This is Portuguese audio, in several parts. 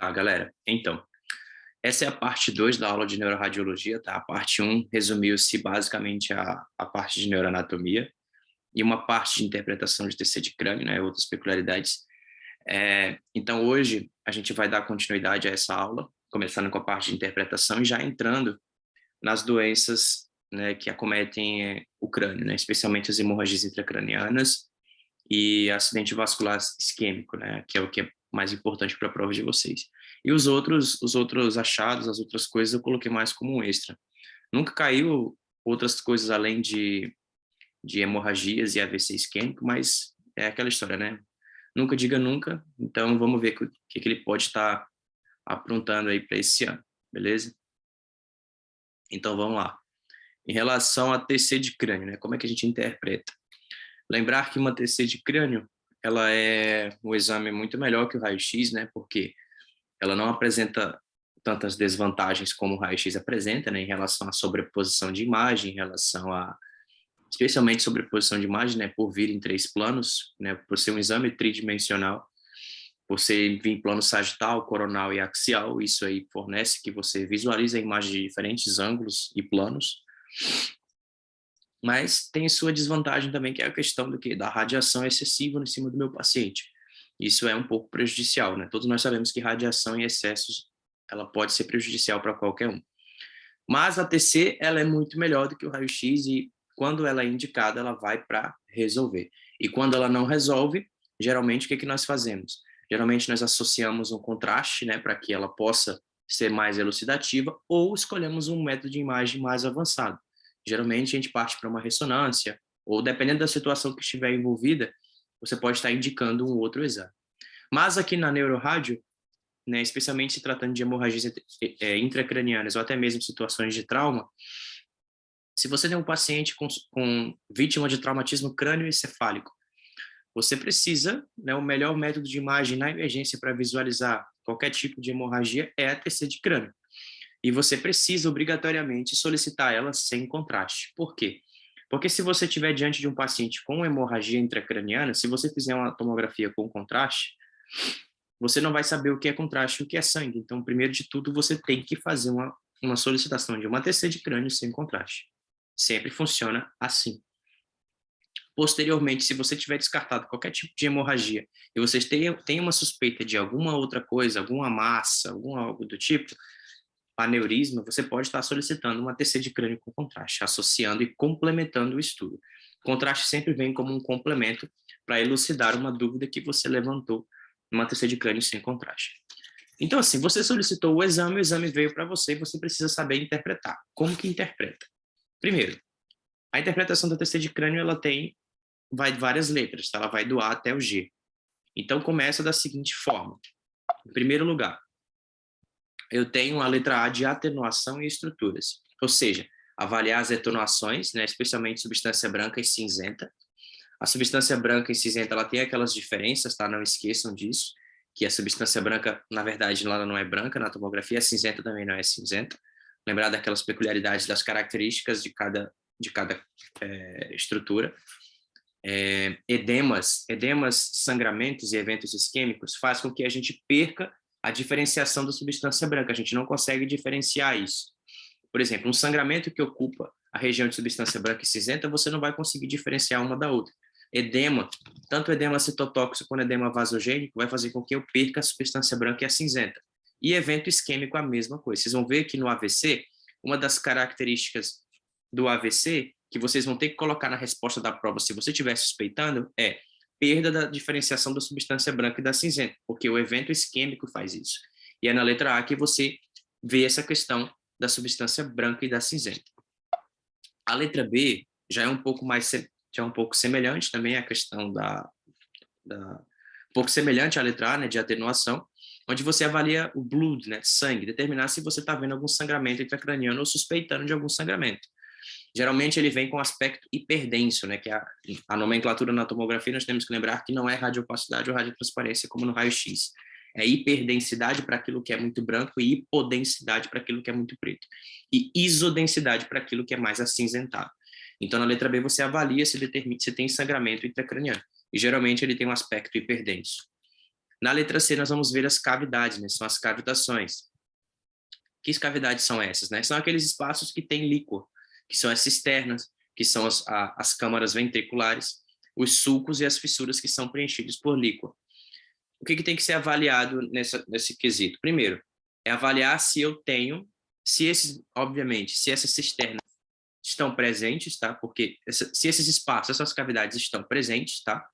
Tá, galera? Então, essa é a parte 2 da aula de neuroradiologia, tá? A parte um resumiu-se basicamente a parte de neuroanatomia e uma parte de interpretação de TC de crânio, né? Outras peculiaridades. Então, hoje, a gente vai dar continuidade a essa aula, começando com a parte de interpretação e já entrando nas doenças, né, que acometem o crânio, né? Especialmente as hemorragias intracranianas e acidente vascular isquêmico, né? Que é o que é mais importante para a prova de vocês. E os outros achados, as outras coisas, eu coloquei mais como um extra. Nunca caiu outras coisas além de hemorragias e AVC isquêmico, mas é aquela história, né? Nunca diga nunca, então vamos ver o que ele pode estar aprontando aí para esse ano, beleza? Então vamos lá. Em relação a TC de crânio, né? Como é que a gente interpreta? Lembrar que uma TC de crânio, ela é um exame muito melhor que o raio-x, né? Porque ela não apresenta tantas desvantagens como o raio-x apresenta, né, em relação à sobreposição de imagem, em relação a, especialmente sobreposição de imagem, né, por vir em 3 planos, né, por ser um exame tridimensional, por ser em plano sagital, coronal e axial, isso aí fornece que você visualiza a imagem de diferentes ângulos e planos, mas tem sua desvantagem também, que é a questão da radiação excessiva em cima do meu paciente. Isso é um pouco prejudicial, né? Todos nós sabemos que radiação em excessos, ela pode ser prejudicial para qualquer um. Mas a TC, ela é muito melhor do que o raio-x e quando ela é indicada, ela vai para resolver. E quando ela não resolve, geralmente o que nós fazemos? Geralmente nós associamos um contraste, né, para que ela possa ser mais elucidativa, ou escolhemos um método de imagem mais avançado. Geralmente a gente parte para uma ressonância, ou dependendo da situação que estiver envolvida, você pode estar indicando um outro exame. Mas aqui na neurorádio, né, especialmente se tratando de hemorragias intracranianas ou até mesmo situações de trauma, se você tem um paciente com vítima de traumatismo crânioencefálico, você precisa, né, o melhor método de imagem na emergência para visualizar qualquer tipo de hemorragia é a TC de crânio. E você precisa obrigatoriamente solicitar ela sem contraste. Por quê? Porque se você estiver diante de um paciente com hemorragia intracraniana, se você fizer uma tomografia com contraste, você não vai saber o que é contraste e o que é sangue. Então, primeiro de tudo, você tem que fazer uma solicitação de uma TC de crânio sem contraste. Sempre funciona assim. Posteriormente, se você tiver descartado qualquer tipo de hemorragia e vocês têm uma suspeita de alguma outra coisa, alguma massa, algum algo do tipo, aneurisma, você pode estar solicitando uma TC de crânio com contraste, associando e complementando o estudo. Contraste sempre vem como um complemento para elucidar uma dúvida que você levantou numa TC de crânio sem contraste. Então, assim, você solicitou o exame veio para você e você precisa saber interpretar. Como que interpreta? Primeiro, a interpretação da TC de crânio, ela vai várias letras, tá? Ela vai do A até o G. Então, começa da seguinte forma. Em primeiro lugar, eu tenho a letra A de atenuação e estruturas, ou seja, avaliar as atenuações, né, especialmente substância branca e cinzenta. A substância branca e cinzenta, ela tem aquelas diferenças, tá? Não esqueçam disso, que a substância branca, na verdade, ela não é branca na tomografia, a cinzenta também não é cinzenta. Lembrar daquelas peculiaridades das características de cada estrutura. Edemas, sangramentos e eventos isquêmicos faz com que a gente perca a diferenciação da substância branca. A gente não consegue diferenciar isso. Por exemplo, um sangramento que ocupa a região de substância branca e cinzenta, você não vai conseguir diferenciar uma da outra. Edema, tanto edema citotóxico quanto edema vasogênico, vai fazer com que eu perca a substância branca e a cinzenta. E evento isquêmico, a mesma coisa. Vocês vão ver que no AVC, uma das características do AVC, que vocês vão ter que colocar na resposta da prova, se você estiver suspeitando, é perda da diferenciação da substância branca e da cinzenta, porque o evento isquêmico faz isso. E é na letra A que você vê essa questão da substância branca e da cinzenta. A letra B já é um pouco semelhante também à questão um pouco semelhante à letra A, né, de atenuação, onde você avalia o blood, né, sangue, determinar se você está vendo algum sangramento intracraniano ou suspeitando de algum sangramento. Geralmente ele vem com aspecto hiperdenso, né, que é a nomenclatura na tomografia, nós temos que lembrar que não é radiopacidade ou radiotransparência como no raio-x. É hiperdensidade para aquilo que é muito branco e hipodensidade para aquilo que é muito preto. E isodensidade para aquilo que é mais acinzentado. Então, na letra B, você avalia se tem sangramento intracraniano. E, geralmente, ele tem um aspecto hiperdenso. Na letra C, nós vamos ver as cavidades, né? São as cavitações. Que cavidades são essas, né? São aqueles espaços que têm líquor, que são as cisternas, que são as câmaras ventriculares, os sulcos e as fissuras que são preenchidos por líquor. O que tem que ser avaliado nesse quesito? Primeiro, é avaliar se eu tenho, obviamente, se essas cisternas estão presentes, tá? Porque se esses espaços, essas cavidades estão presentes, tá?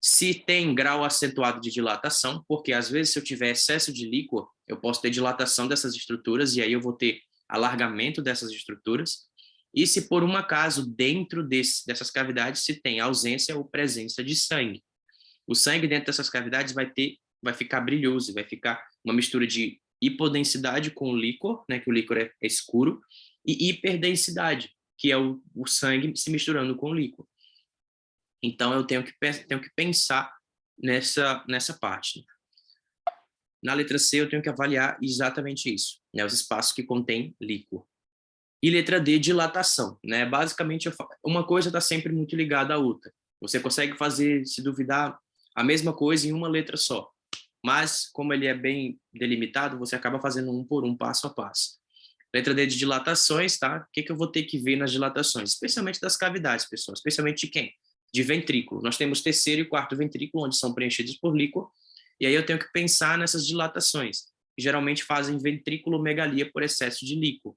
Se tem grau acentuado de dilatação, porque às vezes se eu tiver excesso de líquor, eu posso ter dilatação dessas estruturas e aí eu vou ter alargamento dessas estruturas. E se por um acaso dentro dessas cavidades se tem ausência ou presença de sangue. O sangue dentro dessas cavidades vai ficar brilhoso, vai ficar uma mistura de hipodensidade com o líquor, né, que o líquor é escuro, e hiperdensidade, que é o sangue se misturando com o líquor. Então, eu tenho que pensar nessa parte. Na letra C, eu tenho que avaliar exatamente isso, né, os espaços que contêm líquor. E letra D, dilatação. Né? Basicamente, uma coisa está sempre muito ligada à outra. Você consegue fazer, se duvidar, a mesma coisa em uma letra só. Mas, como ele é bem delimitado, você acaba fazendo um por um, passo a passo. Letra D de dilatações, tá? O que eu vou ter que ver nas dilatações? Especialmente das cavidades, pessoal. Especialmente de quem? De ventrículo. Nós temos terceiro e quarto ventrículo, onde são preenchidos por líquor. E aí eu tenho que pensar nessas dilatações, que geralmente fazem ventriculomegalia por excesso de líquor.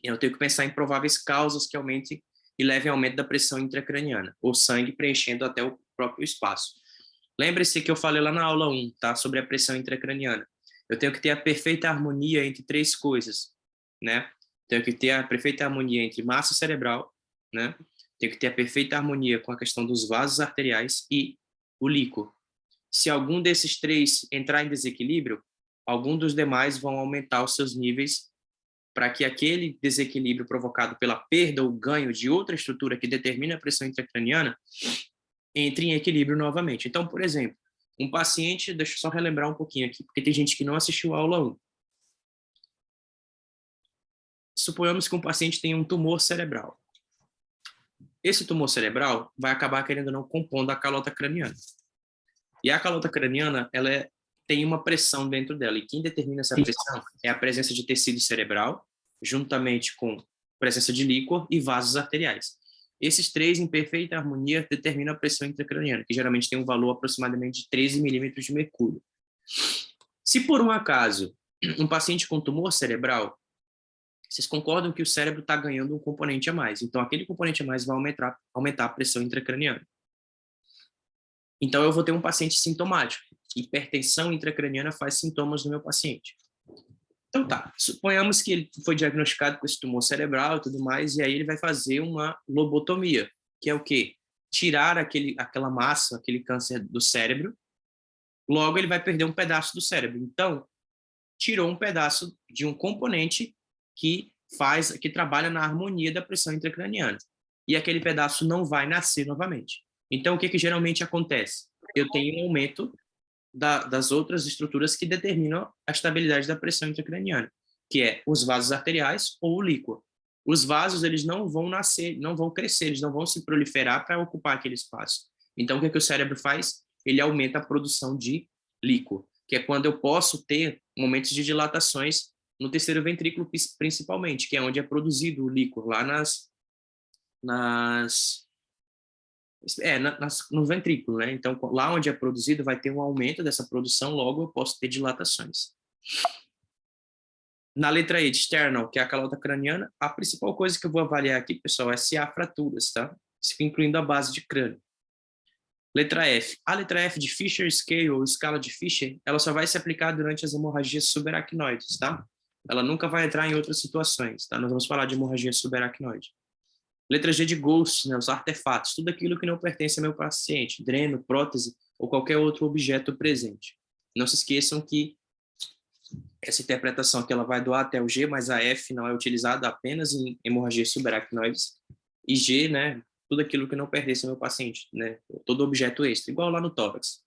E eu tenho que pensar em prováveis causas que aumentem e levem ao aumento da pressão intracraniana, ou sangue preenchendo até o próprio espaço. Lembre-se que eu falei lá na aula 1, tá? Sobre a pressão intracraniana. Eu tenho que ter a perfeita harmonia entre três coisas, né? Tenho que ter a perfeita harmonia entre massa cerebral, né? Tenho que ter a perfeita harmonia com a questão dos vasos arteriais e o líquor. Se algum desses três entrar em desequilíbrio, algum dos demais vão aumentar os seus níveis para que aquele desequilíbrio provocado pela perda ou ganho de outra estrutura que determina a pressão intracraniana entre em equilíbrio novamente. Então, por exemplo, um paciente, deixa eu só relembrar um pouquinho aqui, porque tem gente que não assistiu a aula 1. Suponhamos que um paciente tem um tumor cerebral. Esse tumor cerebral vai acabar, querendo ou não, compondo a calota craniana. E a calota craniana, tem uma pressão dentro dela, e quem determina essa pressão é a presença de tecido cerebral, juntamente com presença de líquor e vasos arteriais. Esses três, em perfeita harmonia, determinam a pressão intracraniana, que geralmente tem um valor aproximadamente de 13 milímetros de mercúrio. Se por um acaso um paciente com tumor cerebral, vocês concordam que o cérebro está ganhando um componente a mais, então aquele componente a mais vai aumentar a pressão intracraniana. Então eu vou ter um paciente sintomático. Hipertensão intracraniana faz sintomas no meu paciente. Então tá, suponhamos que ele foi diagnosticado com esse tumor cerebral e tudo mais, e aí ele vai fazer uma lobotomia, que é o quê? Tirar aquela massa, aquele câncer do cérebro, logo ele vai perder um pedaço do cérebro. Então, tirou um pedaço de um componente que trabalha na harmonia da pressão intracraniana. E aquele pedaço não vai nascer novamente. Então, o que geralmente acontece? Eu tenho um aumento das outras estruturas que determinam a estabilidade da pressão intracraniana, que é os vasos arteriais ou o líquor. Os vasos, eles não vão nascer, não vão crescer, eles não vão se proliferar para ocupar aquele espaço. Então, o que o cérebro faz? Ele aumenta a produção de líquor, que é quando eu posso ter momentos de dilatações no terceiro ventrículo, principalmente, que é onde é produzido o líquor, lá no ventrículo, né? Então, lá onde é produzido, vai ter um aumento dessa produção, logo eu posso ter dilatações. Na letra E, de external, que é a calota craniana, a principal coisa que eu vou avaliar aqui, pessoal, é se há fraturas, tá? Incluindo a base de crânio. Letra F. A letra F de Fisher Scale, ou escala de Fisher, ela só vai se aplicar durante as hemorragias subaracnoides, tá? Ela nunca vai entrar em outras situações, tá? Nós vamos falar de hemorragia subaracnoide. Letra G de Ghost, né, os artefatos, tudo aquilo que não pertence ao meu paciente, dreno, prótese ou qualquer outro objeto presente. Não se esqueçam que essa interpretação aqui ela vai do A até o G, mas a F não é utilizada apenas em hemorragias subaracnoides, e G, né, tudo aquilo que não pertence ao meu paciente, né, todo objeto extra, igual lá no tórax.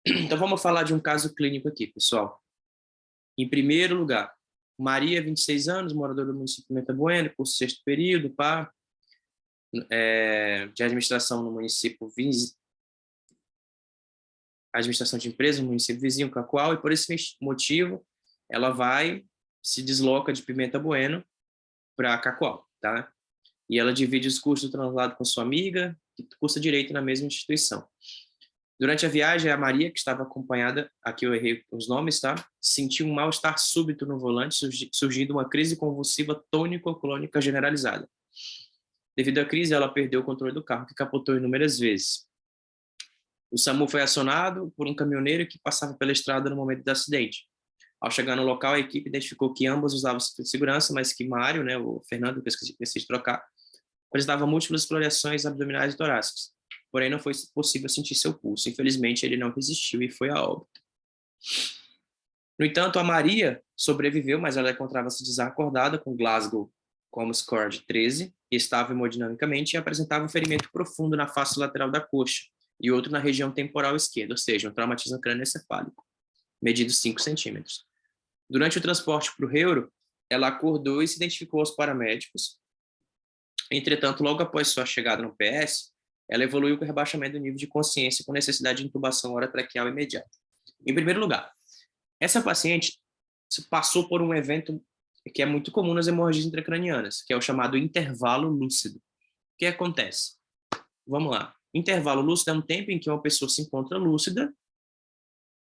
Então vamos falar de um caso clínico aqui, pessoal. Em primeiro lugar, Maria, 26 anos, moradora do município de Pimenta Bueno, curso sexto período, de administração no município a administração de empresas, no município vizinho, Cacoal, e por esse motivo ela se desloca de Pimenta Bueno para Cacoal, tá? E ela divide os custos do translado com sua amiga, que cursa direito na mesma instituição. Durante a viagem, a Maria, que estava acompanhada, aqui eu errei os nomes, tá? Sentiu um mal-estar súbito no volante, surgindo uma crise convulsiva tônico-clônica generalizada. Devido à crise, ela perdeu o controle do carro, que capotou inúmeras vezes. O SAMU foi acionado por um caminhoneiro que passava pela estrada no momento do acidente. Ao chegar no local, a equipe identificou que ambos usavam cinto de segurança, mas que Mário, né, o Fernando, que eu esqueci de trocar, apresentava múltiplas escoriações abdominais e torácicas. Porém, não foi possível sentir seu pulso. Infelizmente, ele não resistiu e foi a óbito. No entanto, a Maria sobreviveu, mas ela encontrava-se desacordada, com Glasgow como score de 13, estável hemodinamicamente e apresentava um ferimento profundo na face lateral da coxa e outro na região temporal esquerda, ou seja, um traumatismo crânioencefálico, medido 5 centímetros. Durante o transporte para o Reuro, ela acordou e se identificou aos paramédicos. Entretanto, logo após sua chegada no PS, ela evoluiu com rebaixamento do nível de consciência com necessidade de intubação orotraqueal imediata. Em primeiro lugar, essa paciente passou por um evento que é muito comum nas hemorragias intracranianas, que é o chamado intervalo lúcido. O que acontece? Vamos lá. Intervalo lúcido é um tempo em que uma pessoa se encontra lúcida,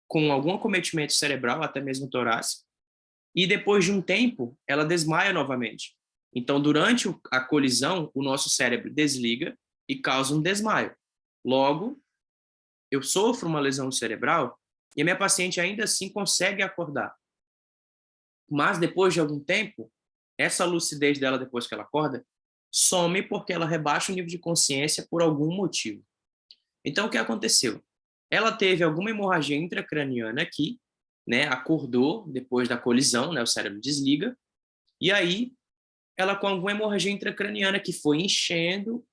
com algum acometimento cerebral, até mesmo torácico, e depois de um tempo, ela desmaia novamente. Então, durante a colisão, o nosso cérebro desliga e causa um desmaio. Logo, eu sofro uma lesão cerebral e a minha paciente ainda assim consegue acordar. Mas depois de algum tempo, essa lucidez dela depois que ela acorda some porque ela rebaixa o nível de consciência por algum motivo. Então, o que aconteceu? Ela teve alguma hemorragia intracraniana aqui, né? Acordou depois da colisão, né? O cérebro desliga, e aí ela com alguma hemorragia intracraniana que foi enchendo,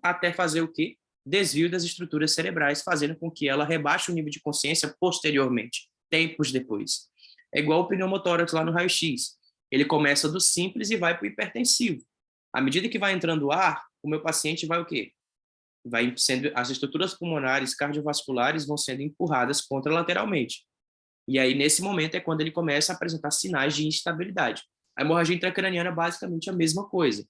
até fazer o quê? Desvio das estruturas cerebrais, fazendo com que ela rebaixe o nível de consciência posteriormente, tempos depois. É igual o pneumotórax lá no raio-x. Ele começa do simples e vai para o hipertensivo. À medida que vai entrando ar, o meu paciente vai o quê? As estruturas pulmonares cardiovasculares vão sendo empurradas contralateralmente. E aí, nesse momento, é quando ele começa a apresentar sinais de instabilidade. A hemorragia intracraniana é basicamente a mesma coisa.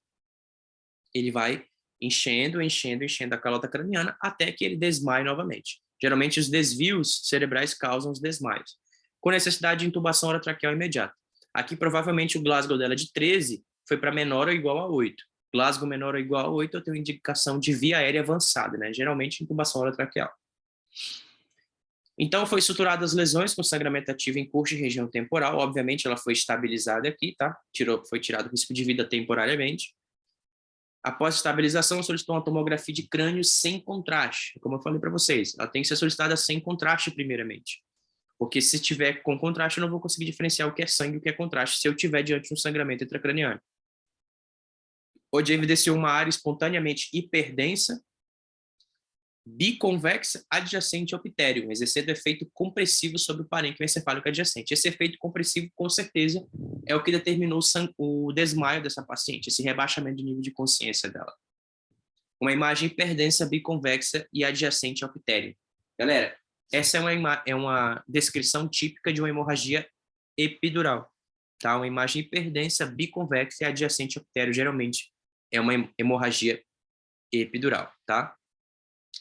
Ele vai enchendo a calota craniana até que ele desmaie novamente. Geralmente, os desvios cerebrais causam os desmaios, com necessidade de intubação orotraqueal imediata. Aqui, provavelmente, o Glasgow dela de 13 foi para menor ou igual a 8. Glasgow menor ou igual a 8, eu tenho indicação de via aérea avançada, né? Geralmente, intubação orotraqueal. Então, foi estruturada as lesões com sangramento ativo em coxa e região temporal. Obviamente, ela foi estabilizada aqui, tá? Foi tirado o risco de vida temporariamente. Após a estabilização, solicitou uma tomografia de crânio sem contraste. Como eu falei para vocês, ela tem que ser solicitada sem contraste primeiramente. Porque se tiver com contraste, eu não vou conseguir diferenciar o que é sangue e o que é contraste se eu tiver diante de um sangramento intracraniano. Onde evidenciou uma área espontaneamente hiperdensa, biconvexa adjacente ao epitélio, exercendo efeito compressivo sobre o parênquima encefálico adjacente. Esse efeito compressivo, com certeza, é o que determinou o desmaio dessa paciente, esse rebaixamento de nível de consciência dela. Uma imagem hiperdensa, biconvexa e adjacente ao epitélio. Galera, essa é uma descrição típica de uma hemorragia epidural. Tá? Uma imagem hiperdensa, biconvexa e adjacente ao epitélio, geralmente, é uma hemorragia epidural, tá?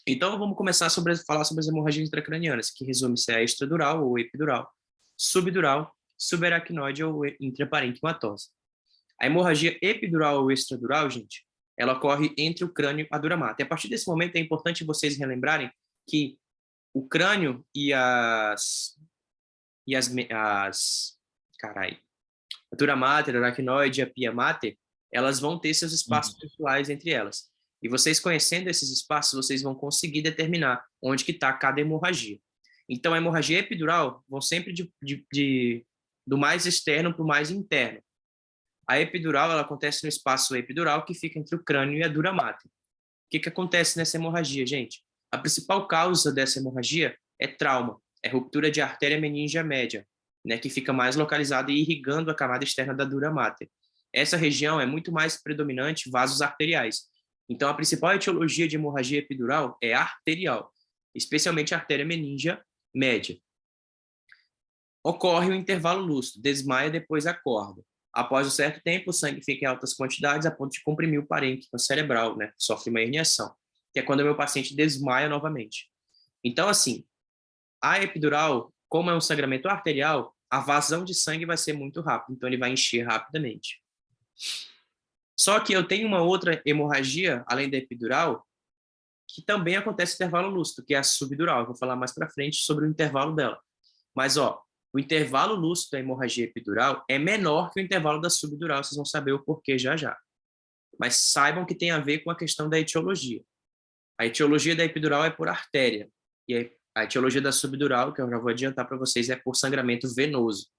Então, vamos começar a falar sobre as hemorragias intracranianas, que resume-se a extradural ou epidural, subdural, subaracnoide ou intraparenquimatosa. A hemorragia epidural ou extradural, gente, ela ocorre entre o crânio e a dura mater. E a partir desse momento é importante vocês relembrarem que o crânio a dura mater, a aracnoide e a pia mater, elas vão ter seus espaços pessoais entre elas. E vocês conhecendo esses espaços, vocês vão conseguir determinar onde que está cada hemorragia. Então, a hemorragia epidural vão sempre do mais externo para o mais interno. A epidural, ela acontece no espaço epidural que fica entre o crânio e a dura mater. O que acontece nessa hemorragia, gente? A principal causa dessa hemorragia é trauma, é ruptura de artéria meníngea média, né, que fica mais localizada e irrigando a camada externa da dura mater. Essa região é muito mais predominante vasos arteriais. Então, a principal etiologia de hemorragia epidural é arterial. especialmente a artéria meningea média. Ocorre o intervalo lúcido, desmaia, depois acorda. Após um certo tempo, o sangue fica em altas quantidades a ponto de comprimir o parênquima cerebral, né? Sofre uma herniação, que é quando o meu paciente desmaia novamente. Então, assim, a epidural, como é um sangramento arterial, a vazão de sangue vai ser muito rápida, então ele vai encher rapidamente. Só que eu tenho uma outra hemorragia, além da epidural, que também acontece no intervalo lúcido, que é a subdural. Eu vou falar mais para frente sobre o intervalo dela. Mas, ó, o intervalo lúcido da hemorragia epidural é menor que o intervalo da subdural, vocês vão saber o porquê já já. Mas saibam que tem a ver com a questão da etiologia. A etiologia da epidural é por artéria, e a etiologia da subdural, que eu já vou adiantar para vocês, é por sangramento venoso.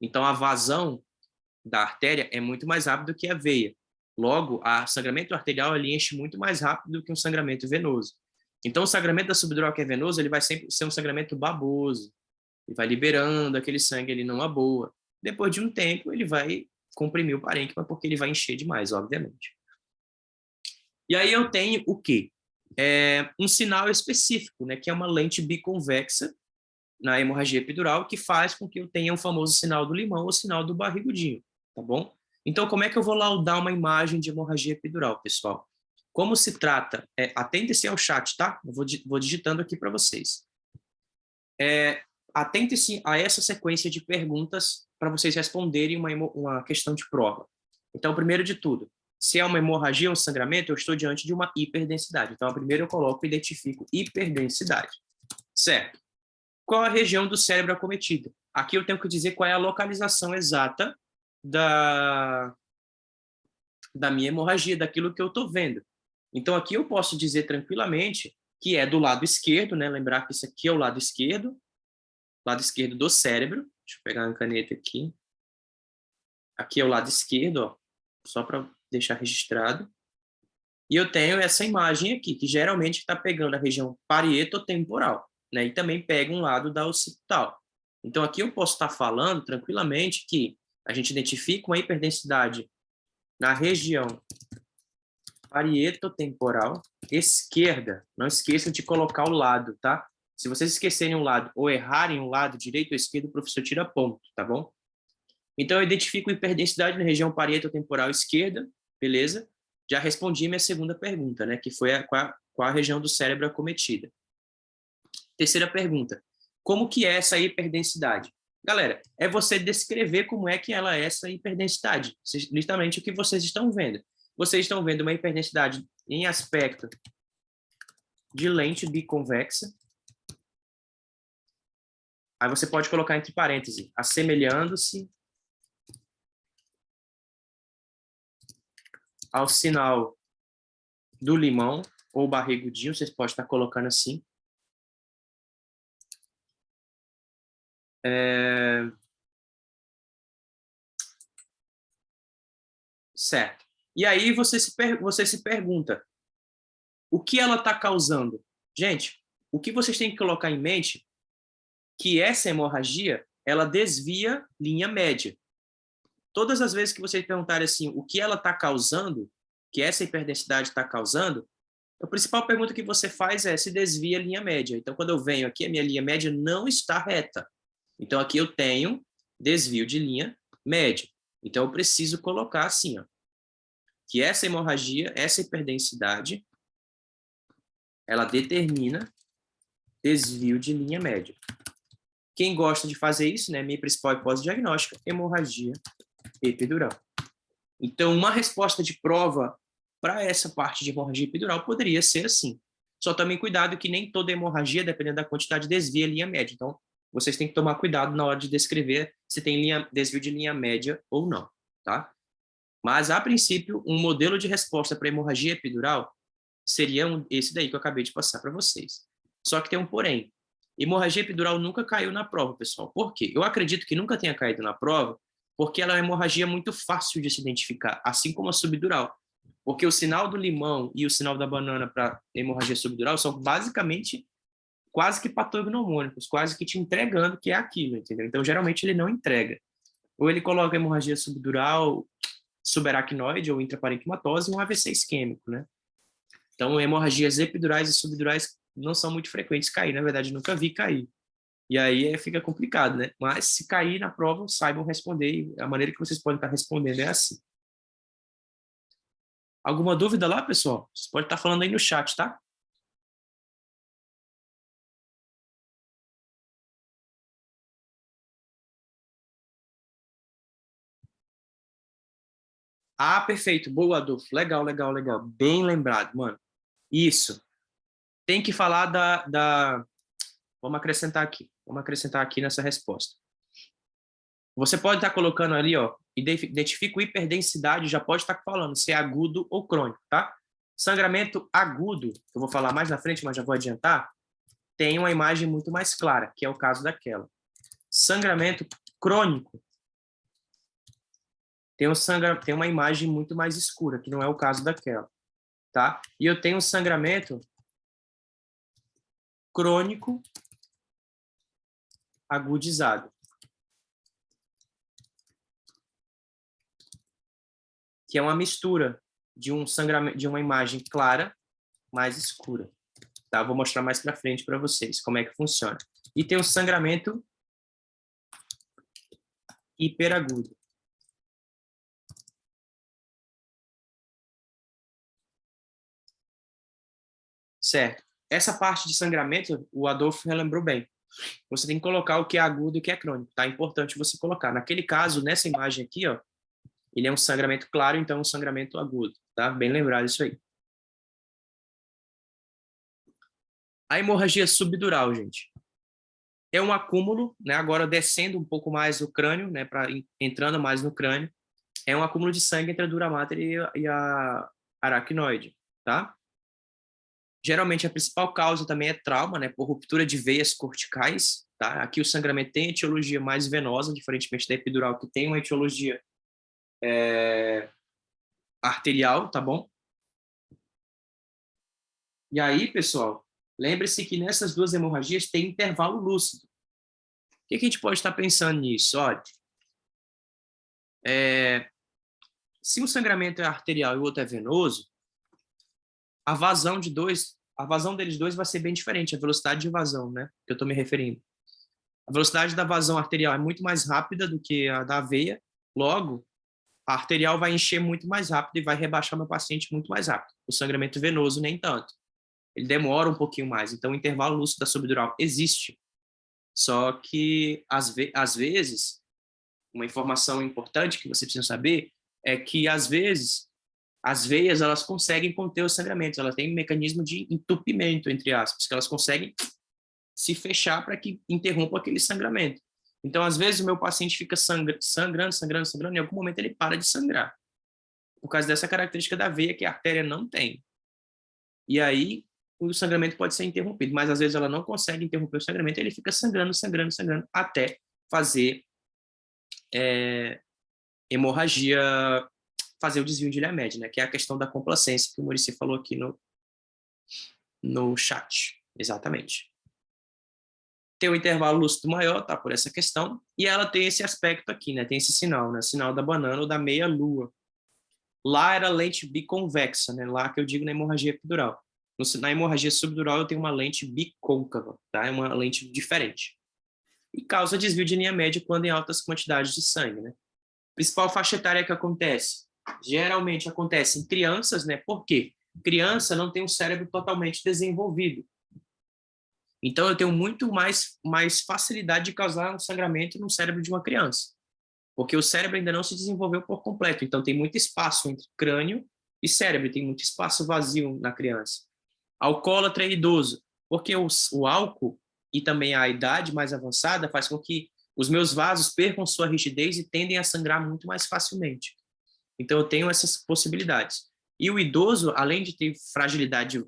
Então, a vazão da artéria é muito mais rápida que a veia. Logo, o sangramento arterial ele enche muito mais rápido do que um sangramento venoso. Então, o sangramento da subdural que é venoso, ele vai sempre ser um sangramento baboso. Ele vai liberando aquele sangue ali numa boa. Depois de um tempo, ele vai comprimir o parênquima, porque ele vai encher demais, obviamente. E aí eu tenho o quê? Um sinal específico, né, que é uma lente biconvexa na hemorragia epidural, que faz com que eu tenha o famoso sinal do limão ou sinal do barrigudinho, tá bom? Então, como é que eu vou laudar uma imagem de hemorragia epidural, pessoal? Como se trata? Atentem-se ao chat, tá? Eu vou digitando aqui para vocês. Atentem-se a essa sequência de perguntas para vocês responderem uma questão de prova. Então, primeiro de tudo, se é uma hemorragia ou um sangramento, eu estou diante de uma hiperdensidade. Então, primeiro eu coloco e identifico hiperdensidade. Certo. Qual a região do cérebro acometida? Aqui eu tenho que dizer qual é a localização exata da minha hemorragia, daquilo que eu estou vendo. Então, aqui eu posso dizer tranquilamente que é do lado esquerdo, né? Lembrar que isso aqui é o lado esquerdo do cérebro. Deixa eu pegar uma caneta aqui. Aqui é o lado esquerdo, ó, só para deixar registrado. E eu tenho essa imagem aqui, que geralmente está pegando a região parietotemporal, né? E também pega um lado da occipital. Então, aqui eu posso estar falando tranquilamente que a gente identifica uma hiperdensidade na região parietotemporal esquerda. Não esqueçam de colocar o lado, tá? Se vocês esquecerem um lado ou errarem um lado, direito ou esquerdo, o professor tira ponto, tá bom? Então, eu identifico hiperdensidade na região parietotemporal esquerda, beleza? Já respondi minha segunda pergunta, né? Que foi qual a região do cérebro acometida. Terceira pergunta. Como que é essa hiperdensidade? Galera, é você descrever como é que ela é essa hiperdensidade. Justamente o que vocês estão vendo. Vocês estão vendo uma hiperdensidade em aspecto de lente biconvexa. Aí você pode colocar entre parênteses, assemelhando-se ao sinal do limão ou barrigudinho, vocês podem estar colocando assim. Certo. E aí você se pergunta, o que ela está causando? Gente, o que vocês têm que colocar em mente que essa hemorragia, ela desvia linha média. Todas as vezes que vocês perguntarem assim, o que ela está causando, que essa hiperdensidade está causando, a principal pergunta que você faz é se desvia a linha média. Então, quando eu venho aqui, a minha linha média não está reta. Então, aqui eu tenho desvio de linha média. Então, eu preciso colocar assim, ó, que essa hemorragia, essa hiperdensidade, ela determina desvio de linha média. Quem gosta de fazer isso, né, minha principal hipótese diagnóstica, hemorragia epidural. Então, uma resposta de prova para essa parte de hemorragia epidural poderia ser assim. Só tomem cuidado que nem toda hemorragia, dependendo da quantidade, desvia a linha média. Então, vocês têm que tomar cuidado na hora de descrever se tem desvio de linha média ou não, tá? Mas, a princípio, um modelo de resposta para hemorragia epidural seria esse daí que eu acabei de passar para vocês. Só que tem um porém. Hemorragia epidural nunca caiu na prova, pessoal. Por quê? Eu acredito que nunca tenha caído na prova, porque ela é uma hemorragia muito fácil de se identificar, assim como a subdural. Porque o sinal do limão e o sinal da banana para hemorragia subdural são basicamente quase que patognomônicos, quase que te entregando que é aquilo, entendeu? Então, geralmente, ele não entrega. Ou ele coloca hemorragia subdural, subaracnoide ou intraparenquimatose e um AVC isquêmico, né? Então, hemorragias epidurais e subdurais não são muito frequentes cair, na verdade, nunca vi cair. E aí fica complicado, né? Mas se cair na prova, saibam responder, e a maneira que vocês podem estar respondendo é assim. Alguma dúvida lá, pessoal? Você pode estar falando aí no chat, tá? Ah, perfeito. Boa, Adolfo. Legal, legal, legal. Bem lembrado, mano. Isso. Tem que falar Vamos acrescentar aqui. Vamos acrescentar aqui nessa resposta. Você pode estar colocando ali, ó, identifica o hiperdensidade, já pode estar falando se é agudo ou crônico, tá? Sangramento agudo, que eu vou falar mais na frente, mas já vou adiantar, tem uma imagem muito mais clara, que é o caso daquela. Sangramento crônico tem uma imagem muito mais escura, que não é o caso daquela, tá? E eu tenho um sangramento crônico agudizado, que é uma mistura de um sangramento, de uma imagem clara mais escura. Tá? Vou mostrar mais para frente para vocês como é que funciona. E tem o sangramento hiperagudo. Certo. Essa parte de sangramento, o Adolfo relembrou bem. Você tem que colocar o que é agudo e o que é crônico, tá? É importante você colocar. Naquele caso, nessa imagem aqui, ó, ele é um sangramento claro, então é um sangramento agudo, tá? Bem lembrado isso aí. A hemorragia subdural, gente, é um acúmulo, né? Agora descendo um pouco mais o crânio, né? Entrando mais no crânio, é um acúmulo de sangue entre a dura mater e a aracnoide, tá? Geralmente a principal causa também é trauma, né? Por ruptura de veias corticais, tá? Aqui o sangramento tem etiologia mais venosa, diferentemente da epidural, que tem uma etiologia arterial, tá bom? E aí, pessoal, lembre-se que nessas duas hemorragias tem intervalo lúcido. O que a gente pode estar pensando nisso? Olha, se um sangramento é arterial e o outro é venoso, a vazão deles dois vai ser bem diferente, a velocidade de vazão, né? Que eu estou me referindo. A velocidade da vazão arterial é muito mais rápida do que a da veia, logo, a arterial vai encher muito mais rápido e vai rebaixar meu paciente muito mais rápido. O sangramento venoso, nem tanto. Ele demora um pouquinho mais. Então, o intervalo lúcido da subdural existe. Só que, às vezes, uma informação importante que você precisa saber é que, às vezes, as veias elas conseguem conter os sangramentos. Elas têm um mecanismo de entupimento, entre aspas, que elas conseguem se fechar para que interrompa aquele sangramento. Então, às vezes, o meu paciente fica sangrando, e em algum momento ele para de sangrar, por causa dessa característica da veia que a artéria não tem. E aí, o sangramento pode ser interrompido, mas às vezes ela não consegue interromper o sangramento, e ele fica sangrando, até fazer hemorragia, fazer o desvio de ilha média, né? Que é a questão da complacência que o Muricy falou aqui no chat. Exatamente. Tem um intervalo lúcido maior, tá? Por essa questão. E ela tem esse aspecto aqui, né? Tem esse sinal, né? Sinal da banana ou da meia-lua. Lá era lente biconvexa, né? Lá que eu digo na hemorragia epidural. Na hemorragia subdural eu tenho uma lente bicôncava, tá? É uma lente diferente. E causa desvio de linha média quando em altas quantidades de sangue, né? Principal faixa etária que acontece? Geralmente acontece em crianças, né? Por quê? Criança não tem um cérebro totalmente desenvolvido. Então, eu tenho muito mais facilidade de causar um sangramento no cérebro de uma criança, porque o cérebro ainda não se desenvolveu por completo. Então, tem muito espaço entre crânio e cérebro, tem muito espaço vazio na criança. Alcoólatra e idoso, porque o álcool e também a idade mais avançada faz com que os meus vasos percam sua rigidez e tendem a sangrar muito mais facilmente. Então, eu tenho essas possibilidades. E o idoso, além de ter fragilidade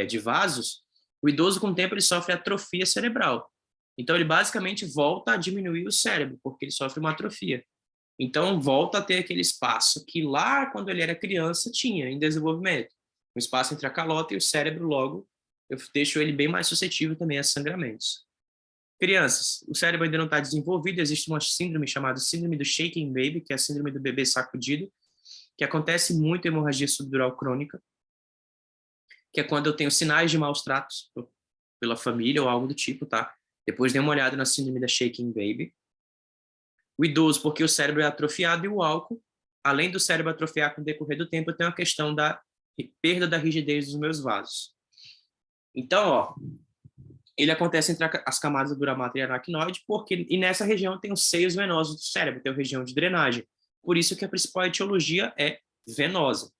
de vasos, o idoso, com o tempo, ele sofre atrofia cerebral. Então, ele basicamente volta a diminuir o cérebro, porque ele sofre uma atrofia. Então, volta a ter aquele espaço que lá, quando ele era criança, tinha em desenvolvimento. O espaço entre a calota e o cérebro, logo, eu deixo ele bem mais suscetível também a sangramentos. Crianças, o cérebro ainda não está desenvolvido, existe uma síndrome chamada síndrome do shaking baby, que é a síndrome do bebê sacudido, que acontece muito em hemorragia subdural crônica, que é quando eu tenho sinais de maus tratos, pela família ou algo do tipo, tá? Depois dê uma olhada na síndrome da Shaken Baby. O idoso, porque o cérebro é atrofiado, e o álcool, além do cérebro atrofiar com o decorrer do tempo, eu tenho a questão da perda da rigidez dos meus vasos. Então, ó, ele acontece entre as camadas dura mater e aracnoide, e nessa região tem os seios venosos do cérebro, tem a região de drenagem. Por isso que a principal etiologia é venosa.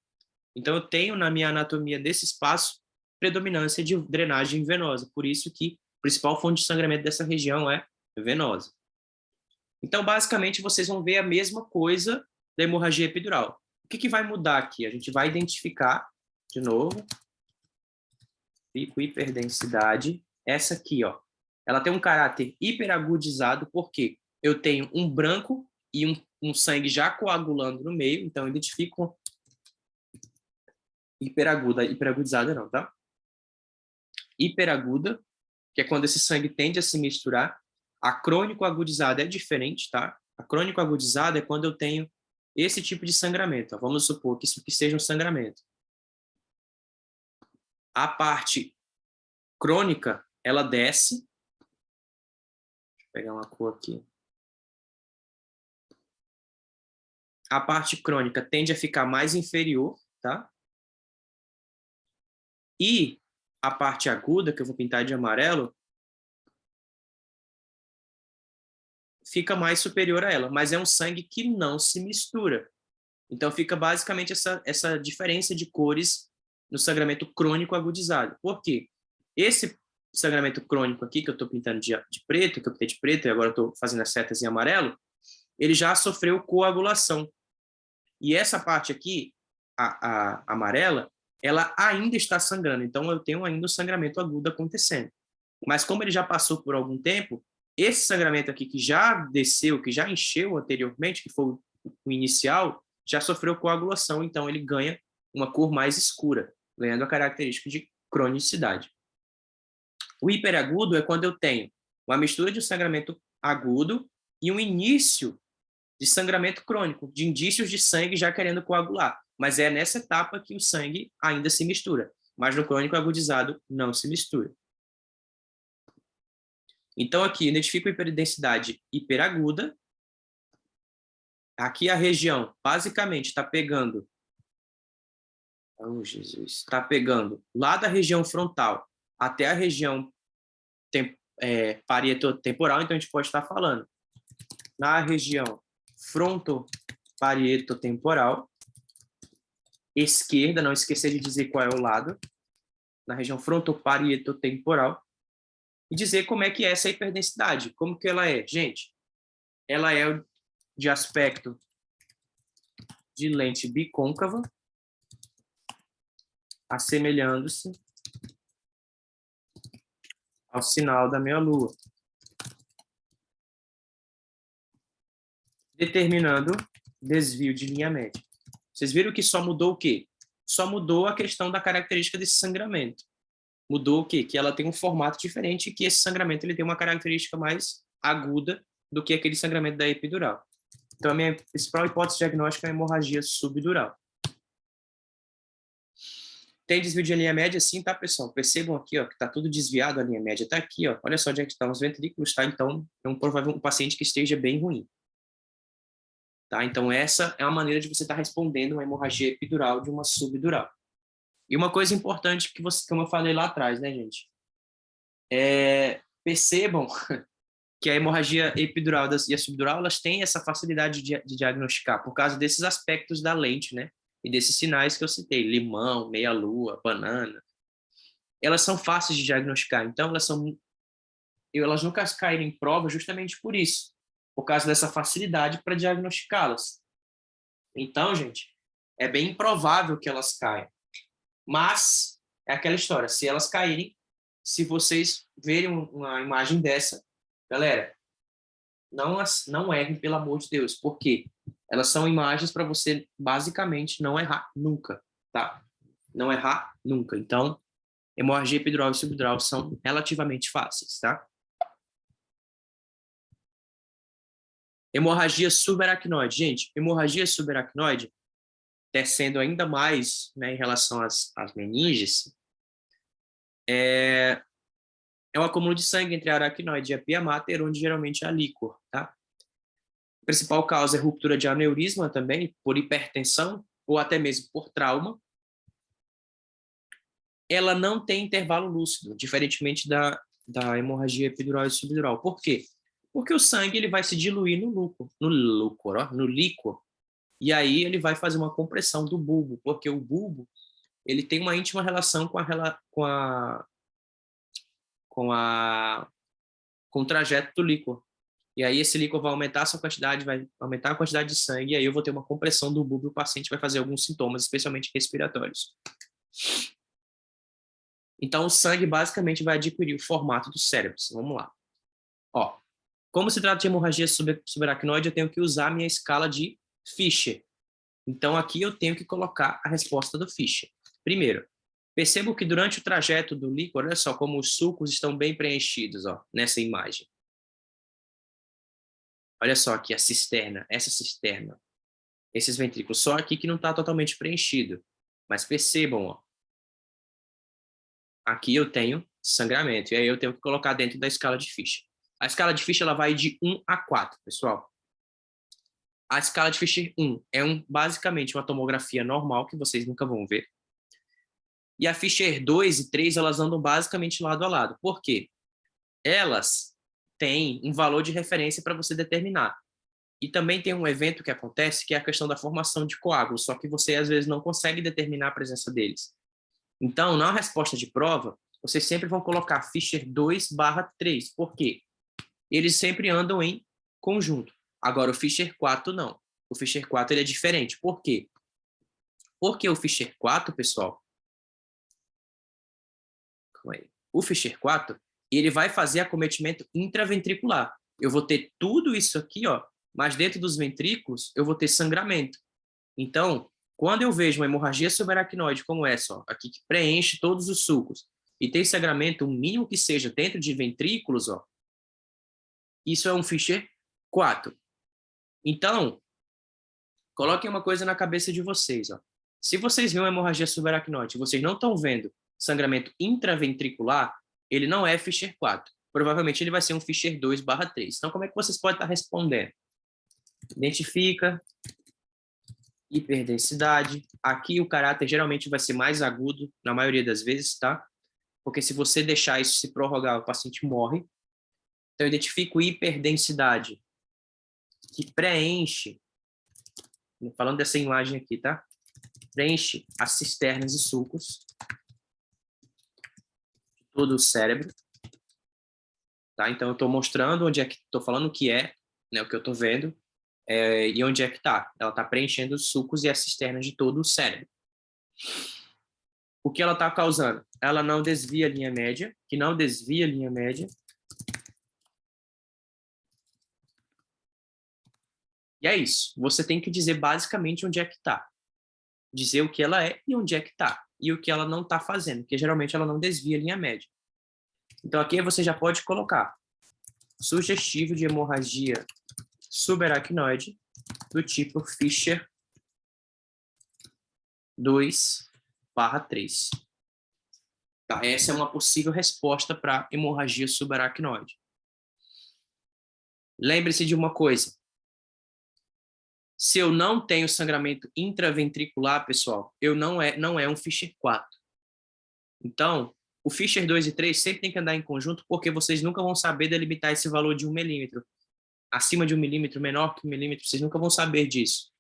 Então, eu tenho na minha anatomia desse espaço predominância de drenagem venosa. Por isso que a principal fonte de sangramento dessa região é venosa. Então, basicamente, vocês vão ver a mesma coisa da hemorragia epidural. O que vai mudar aqui? A gente vai identificar, de novo, pico, hiperdensidade. Essa aqui, ó, ela tem um caráter hiperagudizado, porque eu tenho um branco e um sangue já coagulando no meio, então eu identifico hiperagudizada não, tá? Hiperaguda, que é quando esse sangue tende a se misturar. A crônico-agudizada é diferente, tá? A crônico-agudizada é quando eu tenho esse tipo de sangramento. Ó. Vamos supor que isso que seja um sangramento. A parte crônica, ela desce. Deixa eu pegar uma cor aqui. A parte crônica tende a ficar mais inferior, tá? E a parte aguda, que eu vou pintar de amarelo, fica mais superior a ela, mas é um sangue que não se mistura. Então fica basicamente essa diferença de cores no sangramento crônico agudizado. Por quê? Esse sangramento crônico aqui, que eu estou pintando de preto, que eu pintei de preto e agora estou fazendo as setas em amarelo, ele já sofreu coagulação. E essa parte aqui, a amarela, ela ainda está sangrando. Então eu tenho ainda o sangramento agudo acontecendo. Mas como ele já passou por algum tempo, esse sangramento aqui que já desceu, que já encheu anteriormente, que foi o inicial, já sofreu coagulação, então ele ganha uma cor mais escura, ganhando a característica de cronicidade. O hiperagudo é quando eu tenho uma mistura de um sangramento agudo e um início de sangramento crônico, de indícios de sangue já querendo coagular. Mas é nessa etapa que o sangue ainda se mistura. Mas no crônico agudizado não se mistura. Então, aqui, identifico hiperdensidade hiperaguda. Aqui a região, basicamente, está pegando... Oh, Jesus! Está pegando lá da região frontal até a região parietotemporal, então a gente pode estar falando na região frontoparietotemporal, esquerda, não esquecer de dizer qual é o lado, na região frontoparietotemporal, e dizer como é que é essa hiperdensidade, como que ela é. Gente, ela é de aspecto de lente bicôncava, assemelhando-se ao sinal da meia-lua, determinando desvio de linha média. Vocês viram que só mudou o quê? Só mudou a questão da característica desse sangramento. Mudou o quê? Que ela tem um formato diferente e que esse sangramento ele tem uma característica mais aguda do que aquele sangramento da epidural. Então, a minha principal hipótese diagnóstica é a hemorragia subdural. Tem desvio de linha média, sim, tá, pessoal? Percebam aqui, ó, que tá tudo desviado, a linha média tá aqui, ó. Olha só onde é que estão os ventrículos, tá? Então, é um paciente que esteja bem ruim. Tá? Então, essa é a maneira de você estar respondendo uma hemorragia epidural de uma subdural. E uma coisa importante que como eu falei lá atrás, né, gente? Percebam que a hemorragia epidural e a subdural, elas têm essa facilidade de diagnosticar por causa desses aspectos da lente, né? E desses sinais que eu citei, limão, meia-lua, banana. Elas são fáceis de diagnosticar, então elas nunca caíram em prova justamente por isso, por causa dessa facilidade para diagnosticá-las. Então, gente, é bem improvável que elas caiam. Mas é aquela história, se elas caírem, se vocês verem uma imagem dessa, galera, não errem, pelo amor de Deus, porque elas são imagens para você basicamente não errar nunca, tá? Não errar nunca. Então, hemorragia epidural e subdural são relativamente fáceis, tá? Hemorragia subaracnoide. Gente, hemorragia subaracnoide, descendo ainda mais, né, em relação às meninges, É um acúmulo de sangue entre a aracnoide e a pia mater, onde geralmente há líquor, tá? A principal causa é ruptura de aneurisma também, por hipertensão ou até mesmo por trauma. Ela não tem intervalo lúcido, diferentemente da hemorragia epidural e subdural. Por quê? Porque o sangue ele vai se diluir no líquor, e aí ele vai fazer uma compressão do bulbo, porque o bulbo ele tem uma íntima relação com o trajeto do líquor. E aí esse líquor vai aumentar a sua quantidade, vai aumentar a quantidade de sangue, e aí eu vou ter uma compressão do bulbo e o paciente vai fazer alguns sintomas, especialmente respiratórios. Então o sangue basicamente vai adquirir o formato do cérebro. Vamos lá. Ó, como se trata de hemorragia subaracnoide, eu tenho que usar a minha escala de Fischer. Então aqui eu tenho que colocar a resposta do Fischer. Primeiro, percebo que durante o trajeto do líquor, olha só como os sulcos estão bem preenchidos, ó, nessa imagem. Olha só aqui a cisterna, essa cisterna, esses ventrículos, só aqui que não está totalmente preenchido. Mas percebam, ó, aqui eu tenho sangramento, e aí eu tenho que colocar dentro da escala de Fischer. A escala de Fischer ela vai de 1 a 4, pessoal. A escala de Fischer 1 é basicamente uma tomografia normal, que vocês nunca vão ver. E a Fischer 2 e 3, elas andam basicamente lado a lado. Por quê? Elas têm um valor de referência para você determinar. E também tem um evento que acontece, que é a questão da formação de coágulos, só que você às vezes não consegue determinar a presença deles. Então, na resposta de prova, vocês sempre vão colocar Fischer 2/3. Por quê? Eles sempre andam em conjunto. Agora, o Fischer 4 não. O Fischer 4 ele é diferente. Por quê? Porque o Fischer 4, pessoal, o Fischer 4, ele vai fazer acometimento intraventricular. Eu vou ter tudo isso aqui, ó, mas dentro dos ventrículos eu vou ter sangramento. Então, quando eu vejo uma hemorragia subaracnoide como essa, ó, aqui que preenche todos os sulcos e tem sangramento, o mínimo que seja dentro de ventrículos, ó, isso é um Fischer 4. Então, coloquem uma coisa na cabeça de vocês, ó. Se vocês veem uma hemorragia subaracnoide e vocês não estão vendo sangramento intraventricular, ele não é Fischer 4. Provavelmente ele vai ser um Fischer 2/3. Então, como é que vocês podem estar respondendo? Identifica, hiperdensidade. Aqui o caráter geralmente vai ser mais agudo, na maioria das vezes, tá? Porque se você deixar isso se prorrogar, o paciente morre. Então, eu identifico hiperdensidade, que preenche, falando dessa imagem aqui, tá? Preenche as cisternas e sulcos de todo o cérebro. Tá? Então, eu estou mostrando onde é que estou falando que é, né, o que eu estou vendo, e onde é que está. Ela está preenchendo os sulcos e as cisternas de todo o cérebro. O que ela está causando? Ela não desvia a linha média, que não desvia a linha média. E é isso. Você tem que dizer basicamente onde é que está. Dizer o que ela é e onde é que está. E o que ela não está fazendo, porque geralmente ela não desvia a linha média. Então aqui você já pode colocar sugestivo de hemorragia subaracnoide do tipo Fischer 2/3. Tá? Essa é uma possível resposta para hemorragia subaracnoide. Lembre-se de uma coisa. Se eu não tenho sangramento intraventricular, pessoal, não é um Fischer 4. Então, o Fischer 2 e 3 sempre tem que andar em conjunto, porque vocês nunca vão saber delimitar esse valor de 1 milímetro. Acima de 1 milímetro, menor que 1 milímetro, vocês nunca vão saber disso.